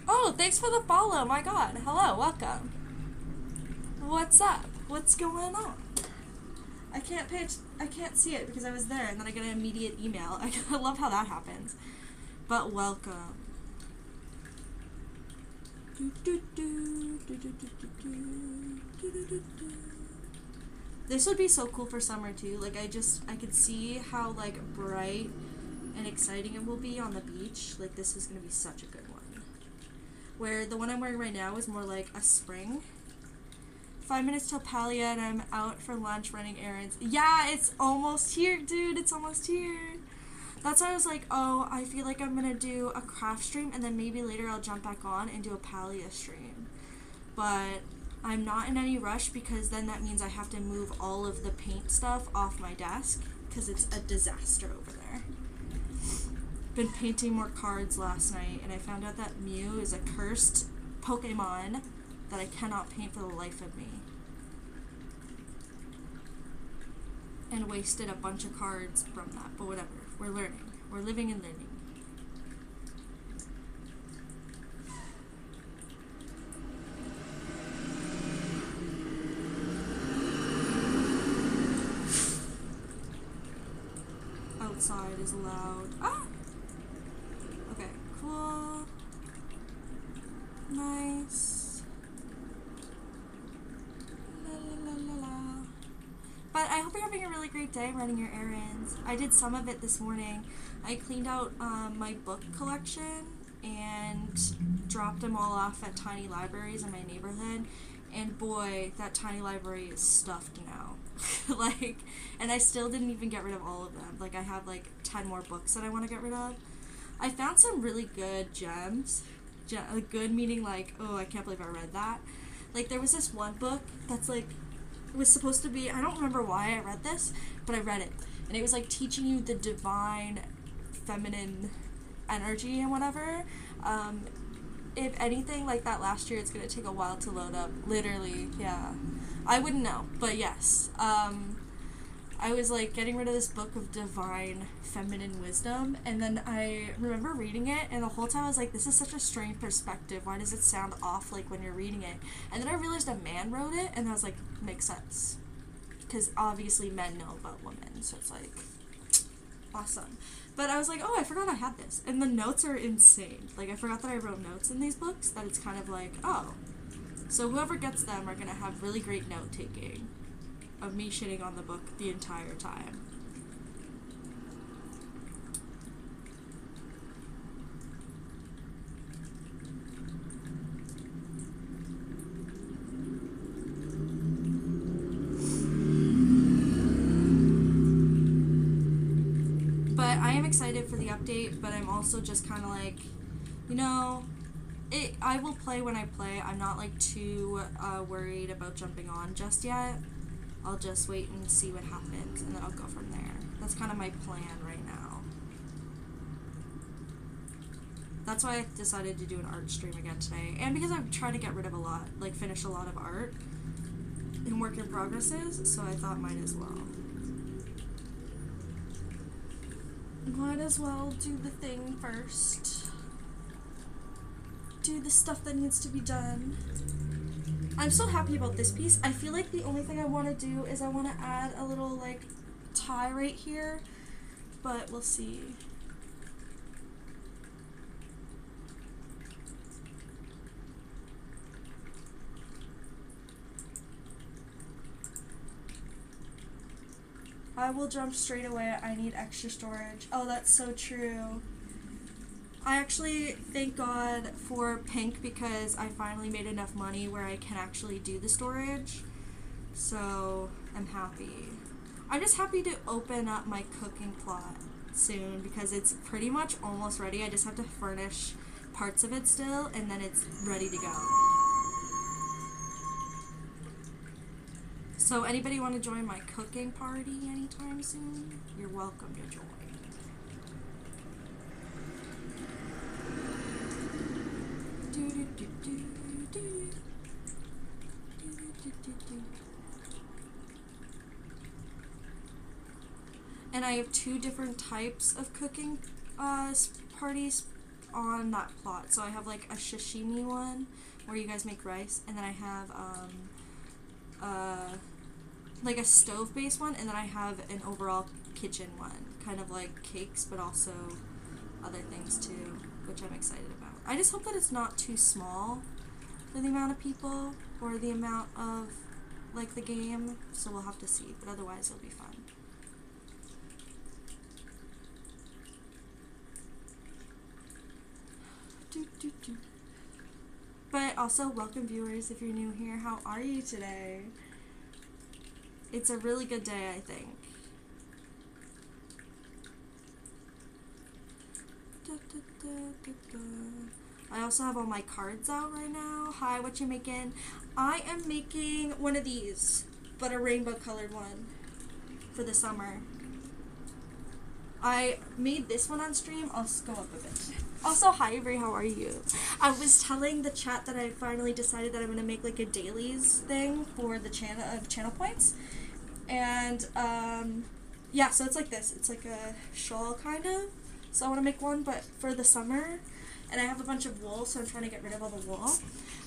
Oh, thanks for the follow, my god. Hello, welcome. What's up? What's going on? I can't see it because I was there and then I get an immediate email. I love how that happens. But welcome. This would be so cool for summer too. Like I could see how like bright and exciting it will be on the beach. Like this is gonna be such a good one. Where the one I'm wearing right now is more like a spring. 5 minutes till Palia and I'm out for lunch running errands. Yeah, it's almost here, dude. It's almost here. That's why I was like, oh, I feel like I'm gonna do a craft stream and then maybe later I'll jump back on and do a Palia stream. But I'm not in any rush because then that means I have to move all of the paint stuff off my desk because it's a disaster over there. Been painting more cards last night and I found out that Mew is a cursed Pokemon that I cannot paint for the life of me. And wasted a bunch of cards from that, but whatever. We're learning. We're living and learning. Outside is loud. Ah! Okay, cool. Nice. La la la la la. But I hope you're having a really great day running your errands. I did some of it this morning. I cleaned out my book collection and dropped them all off at tiny libraries in my neighborhood. And boy, that tiny library is stuffed now. Like, and I still didn't even get rid of all of them. Like, I have like 10 more books that I want to get rid of. I found some really good gems. Good meaning like, oh, I can't believe I read that. Like, there was this one book that's like, it was supposed to be, I don't remember why I read this, but I read it. And it was like teaching you the divine feminine energy and whatever. If anything like that last year, it's going to take a while to load up. Literally, yeah. I wouldn't know, but yes. I was like getting rid of this book of divine feminine wisdom, and then I remember reading it, and the whole time I was like, this is such a strange perspective. Why does it sound off like when you're reading it? And then I realized a man wrote it, and I was like, makes sense. Because obviously men know about women, so it's like, awesome. But I was like, oh, I forgot I had this. And the notes are insane. Like, I forgot that I wrote notes in these books, that it's kind of like, oh. So whoever gets them are going to have really great note-taking of me shitting on the book the entire time. But I am excited for the update, but I'm also just kind of like, you know, I will play when I play. I'm not like too worried about jumping on just yet. I'll just wait and see what happens, and then I'll go from there. That's kind of my plan right now. That's why I decided to do an art stream again today, and because I'm trying to get rid of a lot, like finish a lot of art in work in progresses, so I thought might as well. Might as well do the thing first. Do the stuff that needs to be done. I'm so happy about this piece. I feel like the only thing I want to do is I want to add a little like tie right here, but we'll see. I will jump straight away. I need extra storage. Oh, that's so true. I actually thank God for pink because I finally made enough money where I can actually do the storage. So I'm happy. I'm just happy to open up my cooking plot soon because it's pretty much almost ready. I just have to furnish parts of it still, and then it's ready to go. So anybody want to join my cooking party anytime soon? You're welcome to join. And I have 2 different types of cooking parties on that plot. So I have like a sashimi one where you guys make rice, and then I have like a stove-based one, and then I have an overall kitchen one, kind of like cakes, but also other things too, which I'm excited about. I just hope that it's not too small for the amount of people or the amount of like the game, so we'll have to see, but otherwise it'll be fun. But also, welcome viewers if you're new here. How are you today? It's a really good day, I think. I also have all my cards out right now. Hi, what you making? I am making one of these, but a rainbow colored one for the summer. I made this one on stream. I'll go up a bit. Also, hi Avery, how are you? I was telling the chat that I finally decided that I'm going to make like a dailies thing for the channel points. And yeah, so it's like this. It's like a shawl kind of. So I want to make one, but for the summer. And I have a bunch of wool, so I'm trying to get rid of all the wool.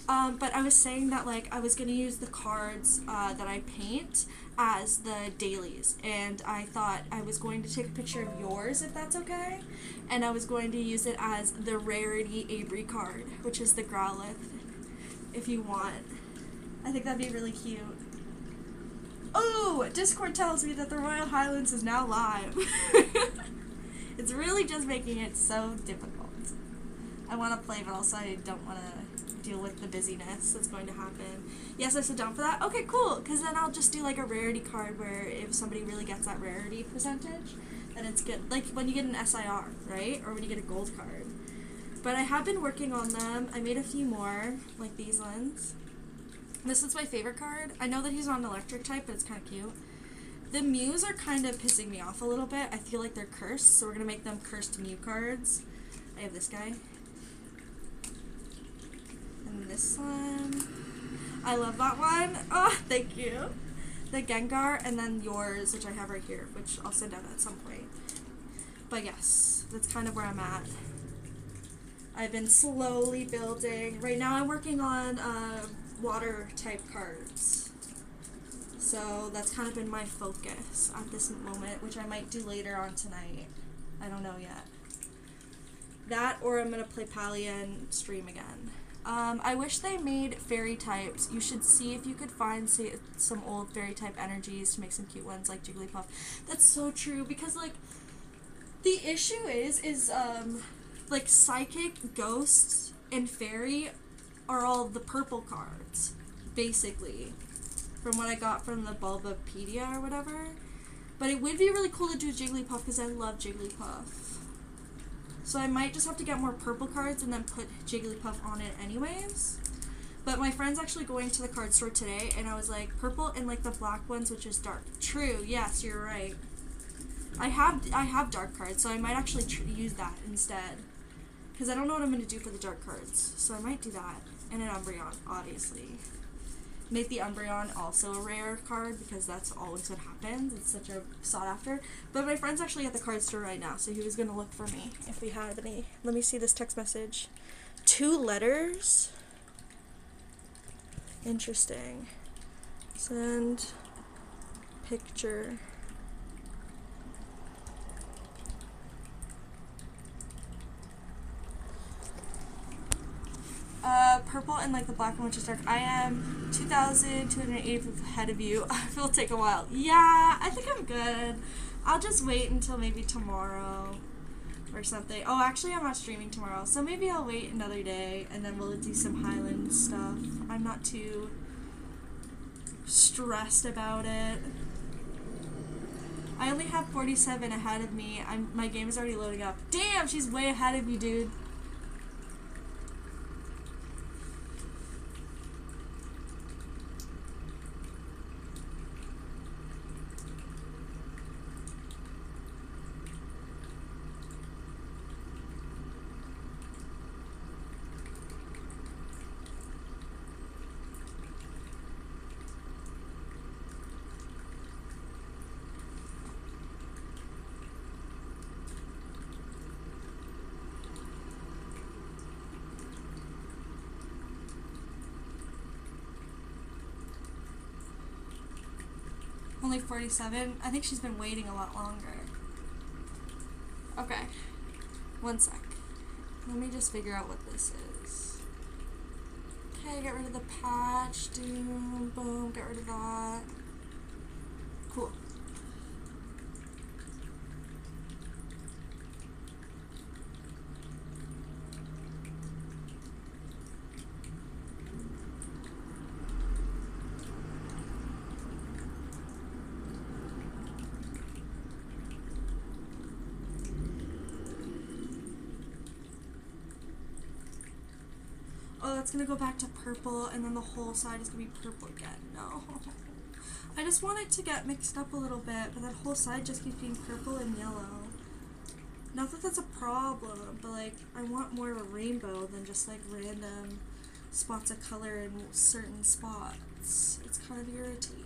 But I was saying that like I was going to use the cards that I paint as the dailies, and I thought I was going to take a picture of yours if that's okay, and I was going to use it as the rarity Avery card, which is the Growlithe, if you want. I think that'd be really cute. Oh, Discord tells me that the Royal Highlands is now live. It's really just making it so difficult. I want to play, but also I don't want to deal with the busyness that's going to happen. Yes, I sit down for that. Okay, cool, because then I'll just do like a rarity card where if somebody really gets that rarity percentage, then it's good. Like when you get an SIR, right? Or when you get a gold card. But I have been working on them. I made a few more, like these ones. This is my favorite card. I know that he's not an electric type, but it's kind of cute. The Mews are kind of pissing me off a little bit. I feel like they're cursed, so we're going to make them cursed Mew cards. I have this guy. And this one. I love that one. Oh, thank you. the Gengar, and then yours, which I have right here, which I'll send out at some point. But yes, that's kind of where I'm at. I've been slowly building. Right now I'm working on water type cards. So that's kind of been my focus at this moment, which I might do later on tonight. I don't know yet. That, or I'm going to play Palia and stream again. I wish they made fairy types. You should see if you could find, say, some old fairy type energies to make some cute ones like Jigglypuff. That's so true, because, like, the issue is like, Psychic, Ghosts, and Fairy are all the purple cards, basically, from what I got from the Bulbapedia or whatever. But it would be really cool to do Jigglypuff, because I love Jigglypuff. So I might just have to get more purple cards and then put Jigglypuff on it anyways. But my friend's actually going to the card store today, and I was like, purple and like the black ones, which is dark. True, yes, you're right. I have dark cards, so I might actually use that instead. Because I don't know what I'm going to do for the dark cards. So I might do that. And an Umbreon, obviously. Make the Umbreon also a rare card, because that's always what happens. It's such a sought after. But my friend's actually at the card store right now, so he was going to look for me if we have any. Let me see this text message. 2 letters? Interesting. Send picture. Purple and like the black one, which is dark. I am 2,280 ahead of you. It'll take a while. Yeah, I think I'm good. I'll just wait until maybe tomorrow or something. Oh, actually, I'm not streaming tomorrow, so maybe I'll wait another day and then we'll do some Highland stuff. I'm not too stressed about it. I only have 47 ahead of me. My game is already loading up. Damn, she's way ahead of you, dude. Only 47? I think she's been waiting a lot longer. Okay. One sec. Let me just figure out what this is. Okay, get rid of the patch. Doom. Boom. Get rid of that. Cool. Oh, that's gonna go back to purple, and then the whole side is gonna be purple again. No. I just want it to get mixed up a little bit, but that whole side just keeps being purple and yellow. Not that that's a problem, but like, I want more of a rainbow than just like random spots of color in certain spots. It's kind of irritating.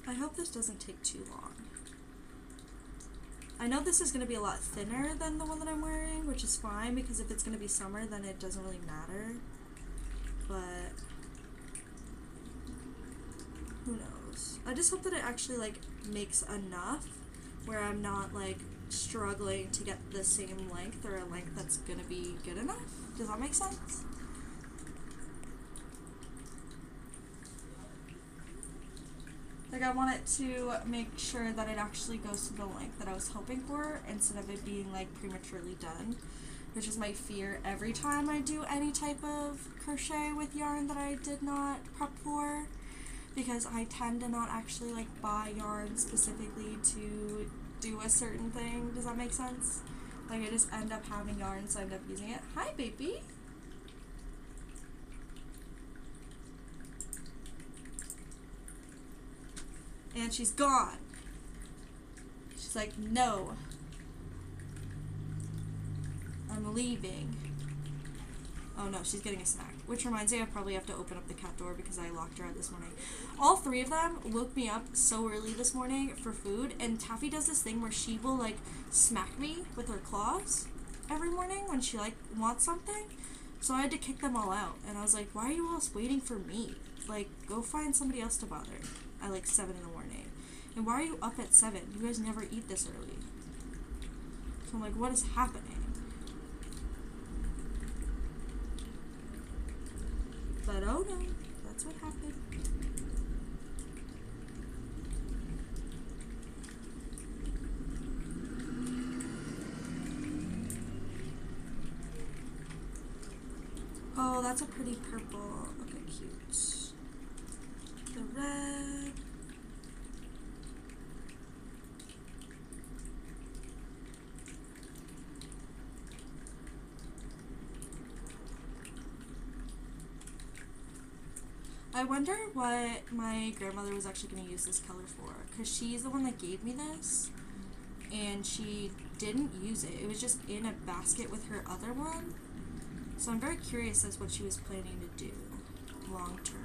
I hope this doesn't take too long. I know this is going to be a lot thinner than the one that I'm wearing, which is fine, because if it's going to be summer, then it doesn't really matter. But who knows? I just hope that it actually, like, makes enough where I'm not, like, struggling to get the same length, or a length that's going to be good enough. Does that make sense? Like, I want it to make sure that it actually goes to the length that I was hoping for, instead of it being, like, prematurely done, which is my fear every time I do any type of crochet with yarn that I did not prep for, because I tend to not actually, like, buy yarn specifically to do a certain thing. Does that make sense? Like, I just end up having yarn, so I end up using it. Hi, baby! And she's gone. She's like, no. I'm leaving. Oh no, she's getting a snack. Which reminds me, I probably have to open up the cat door because I locked her out this morning. All three of them woke me up so early this morning for food, and Taffy does this thing where she will, like, smack me with her claws every morning when she, like, wants something. So I had to kick them all out, and I was like, why are you all waiting for me? Like, go find somebody else to bother at, like, 7 in the morning. And why are you up at 7? You guys never eat this early. So I'm like, what is happening? But oh no, that's what happened. Oh, that's a pretty purple. Okay, cute. The red. I wonder what my grandmother was actually going to use this color for, because she's the one that gave me this, and she didn't use it. It was just in a basket with her other one, so I'm very curious as what she was planning to do long term.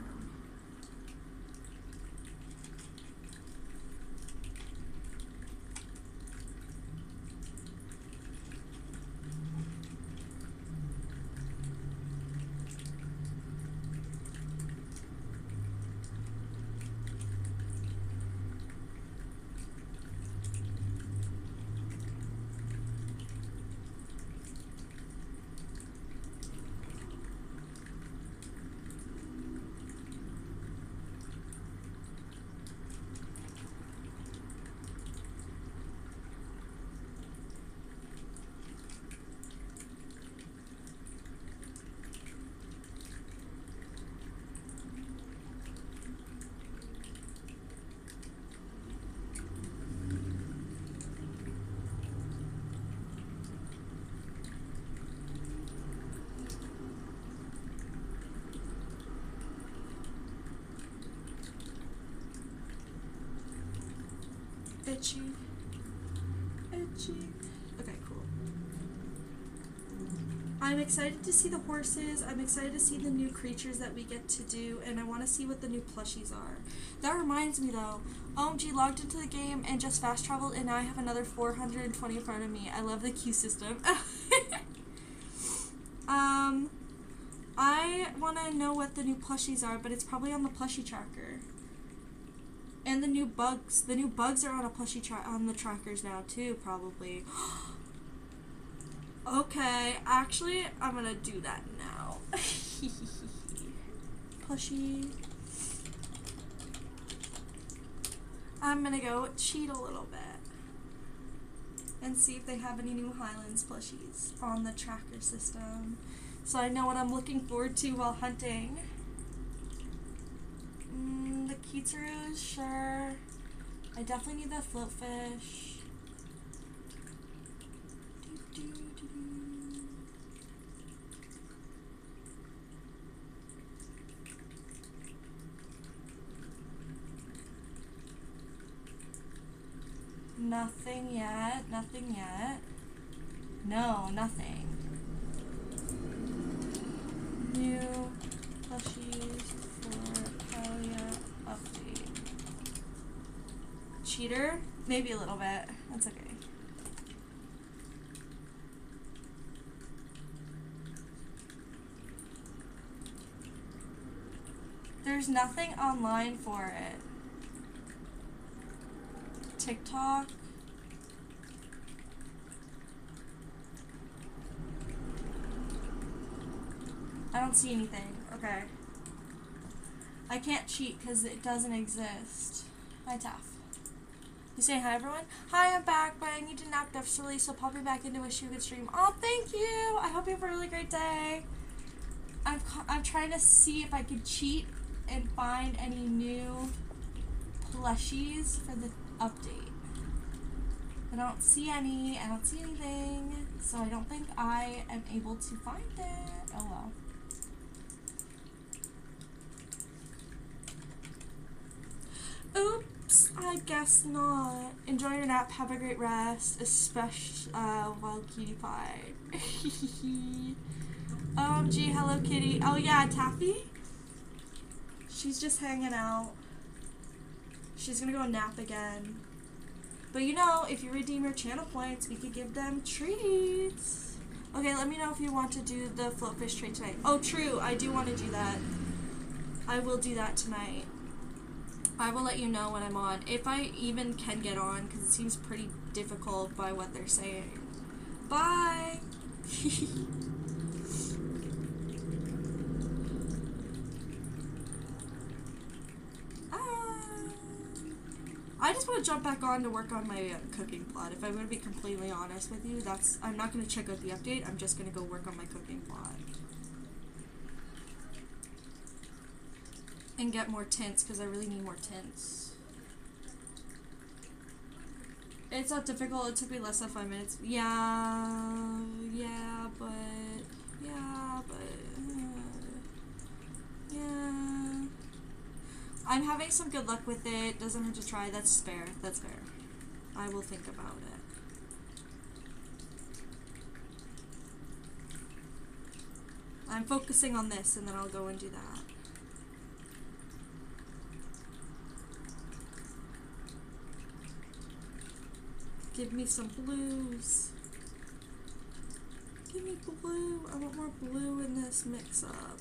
Itchy. Itchy. Okay, cool. I'm excited to see the horses. I'm excited to see the new creatures that we get to do, and I want to see what the new plushies are. That reminds me though, OMG logged into the game and just fast traveled, and now I have another 420 in front of me. I love the queue system. I want to know what the new plushies are, but it's probably on the plushie tracker. And the new bugs. The new bugs are on a plushie on the trackers now too, probably. Okay, actually, I'm gonna do that now. Plushie. I'm gonna go cheat a little bit and see if they have any new Highlands plushies on the tracker system, so I know what I'm looking forward to while hunting. The Kitsuru's, sure. I definitely need the floatfish. Nothing yet, nothing yet. No, nothing. New plushies for Kalia update. Cheater? Maybe a little bit. That's okay. There's nothing online for it. TikTok. I don't see anything. Okay. I can't cheat because it doesn't exist. Hi, Taff. You saying hi, everyone? Hi, I'm back, but I need to nap desperately, so pop me back into wish you a good stream. Oh, thank you! I hope you have a really great day. I'm trying to see if I could cheat and find any new plushies for the update. I don't see any. I don't see anything. So I don't think I am able to find it. Oh well. Oops, I guess not. Enjoy your nap. Have a great rest, especially while cutie pie. OMG, Hello Kitty. Oh yeah, Taffy? She's just hanging out. She's gonna go nap again. But you know, if you redeem your channel points, we could give them treats. Okay, let me know if you want to do the floatfish tray tonight. Oh, true, I do want to do that. I will do that tonight. I will let you know when I'm on, if I even can get on, because it seems pretty difficult by what they're saying. Bye! I just want to jump back on to work on my cooking plot. If I'm going to be completely honest with you, I'm not going to check out the update. I'm just going to go work on my cooking plot. And get more tints, because I really need more tints. It's not difficult. It took me less than 5 minutes. Yeah, but I'm having some good luck with it. Doesn't hurt to try. That's fair. That's fair. I will think about it. I'm focusing on this, and then I'll go and do that. Give me some blues. Give me blue. I want more blue in this mix-up.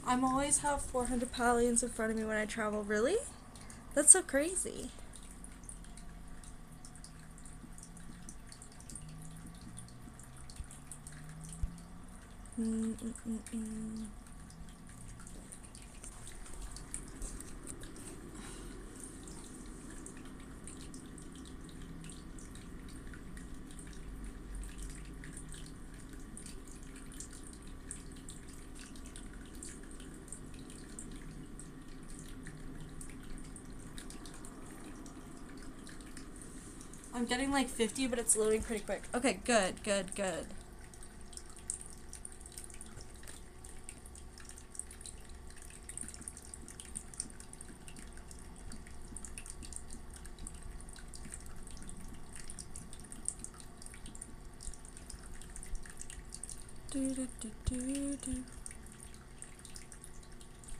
I'm always have 400 pallions in front of me when I travel. Really? That's so crazy. I'm getting like 50, but it's loading pretty quick. Okay, good.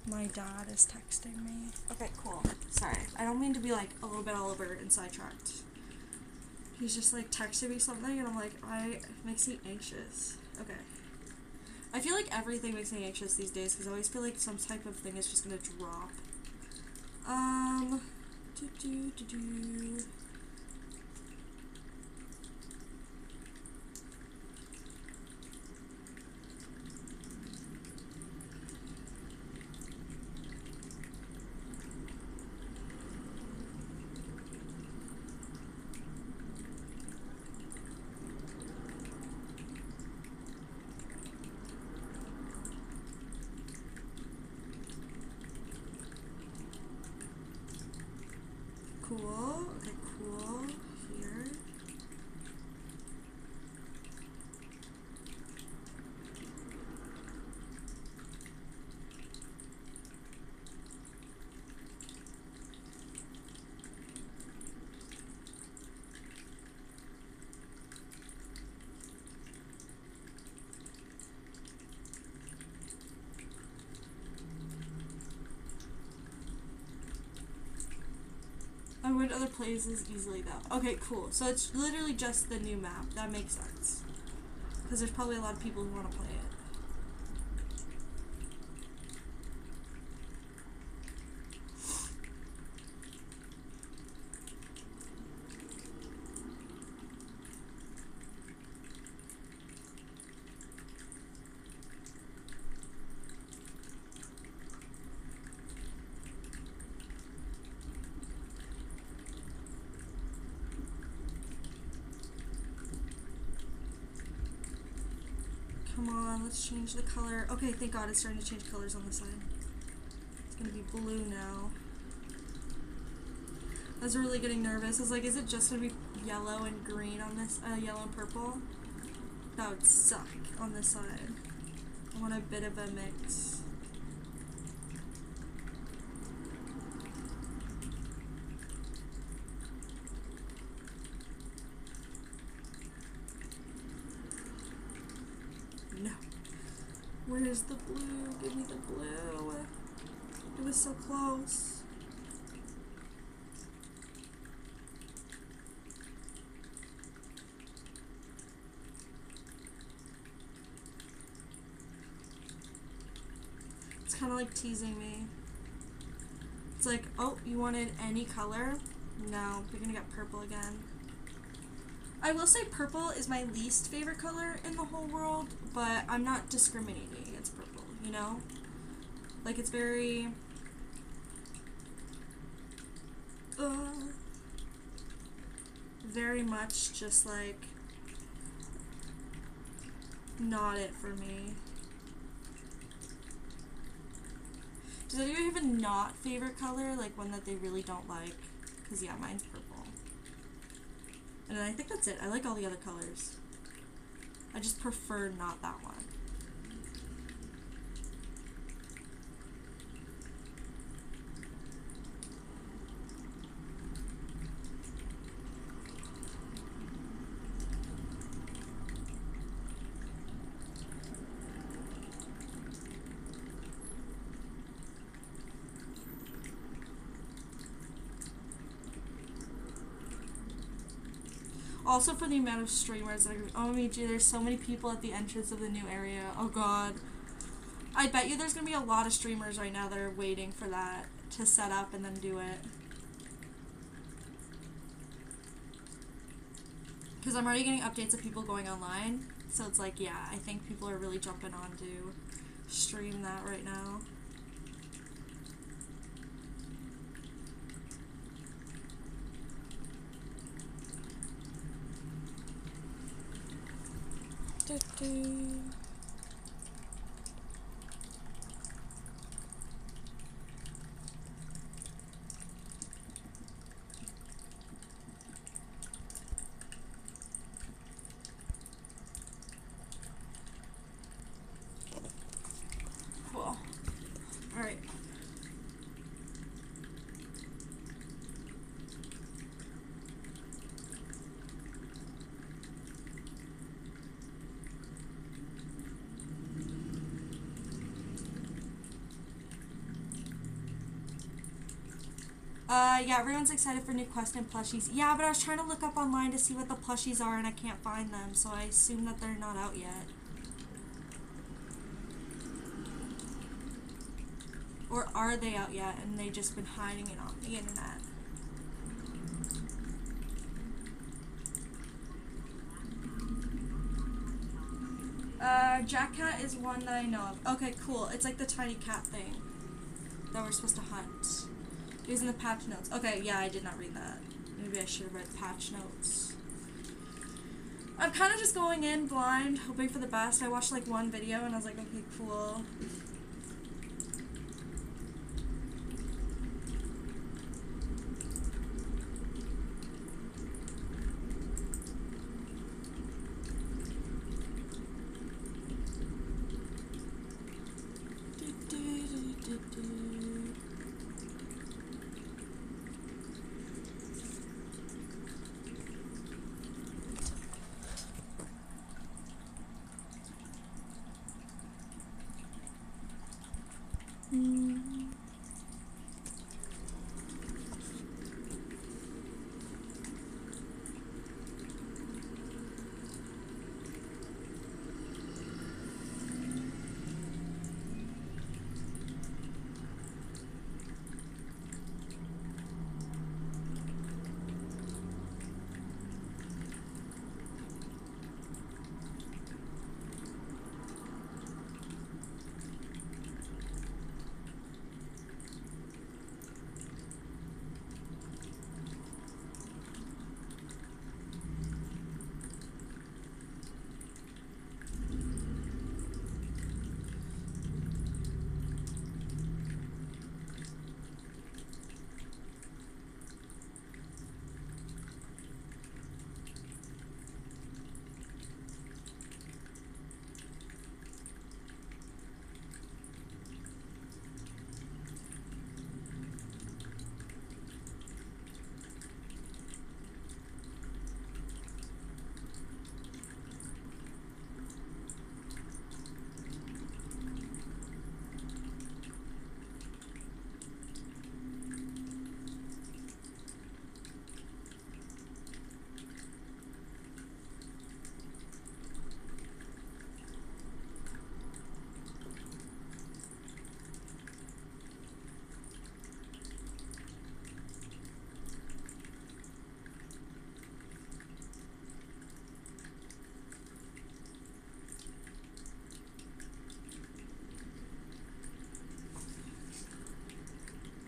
My dad is texting me. Okay, cool. Sorry. I don't mean to be like a little bit all over and sidetracked. He's just like texting me something and I'm like, it makes me anxious. Okay. I feel like everything makes me anxious these days because I always feel like some type of thing is just gonna drop. Cool. Okay, cool. Here. I went other places easily though. Okay, cool. So it's literally just the new map. That makes sense. Because there's probably a lot of people who want to play it. Come on, let's change the color. Okay, thank God it's starting to change colors on the side. It's gonna be blue now. I was really getting nervous. I was like, is it just gonna be yellow and green on this, yellow and purple? That would suck on this side. I want a bit of a mix. No. Where's the blue? Give me the blue. It was so close. It's kind of like teasing me. It's like, oh, you wanted any color? No, you're gonna get purple again. I will say purple is my least favorite color in the whole world, but I'm not discriminating against purple, you know? Like, it's very... very much just, like, not it for me. Does anyone have a not favorite color? Like, one that they really don't like? Because, yeah, mine's purple. And I think that's it. I like all the other colors. I just prefer not that one. Also for the amount of streamers that are, oh my gee, there's so many people at the entrance of the new area. Oh god. I bet you there's gonna be a lot of streamers right now that are waiting for that to set up and then do it. Because I'm already getting updates of people going online. So it's like, yeah, I think people are really jumping on to stream that right now. Cool. Alright. Yeah, everyone's excited for new Quest and plushies. Yeah, but I was trying to look up online to see what the plushies are and I can't find them, so I assume that they're not out yet. Or are they out yet and they've just been hiding it on the internet? Jack Cat is one that I know of. Okay, cool. It's like the tiny cat thing that we're supposed to hunt. It was in the patch notes. Okay, yeah, I did not read that. Maybe I should have read patch notes. I'm kind of just going in blind, hoping for the best. I watched like one video and I was like, okay, cool.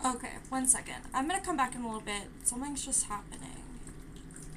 Okay, 1 second. I'm gonna come back in a little bit. Something's just happening.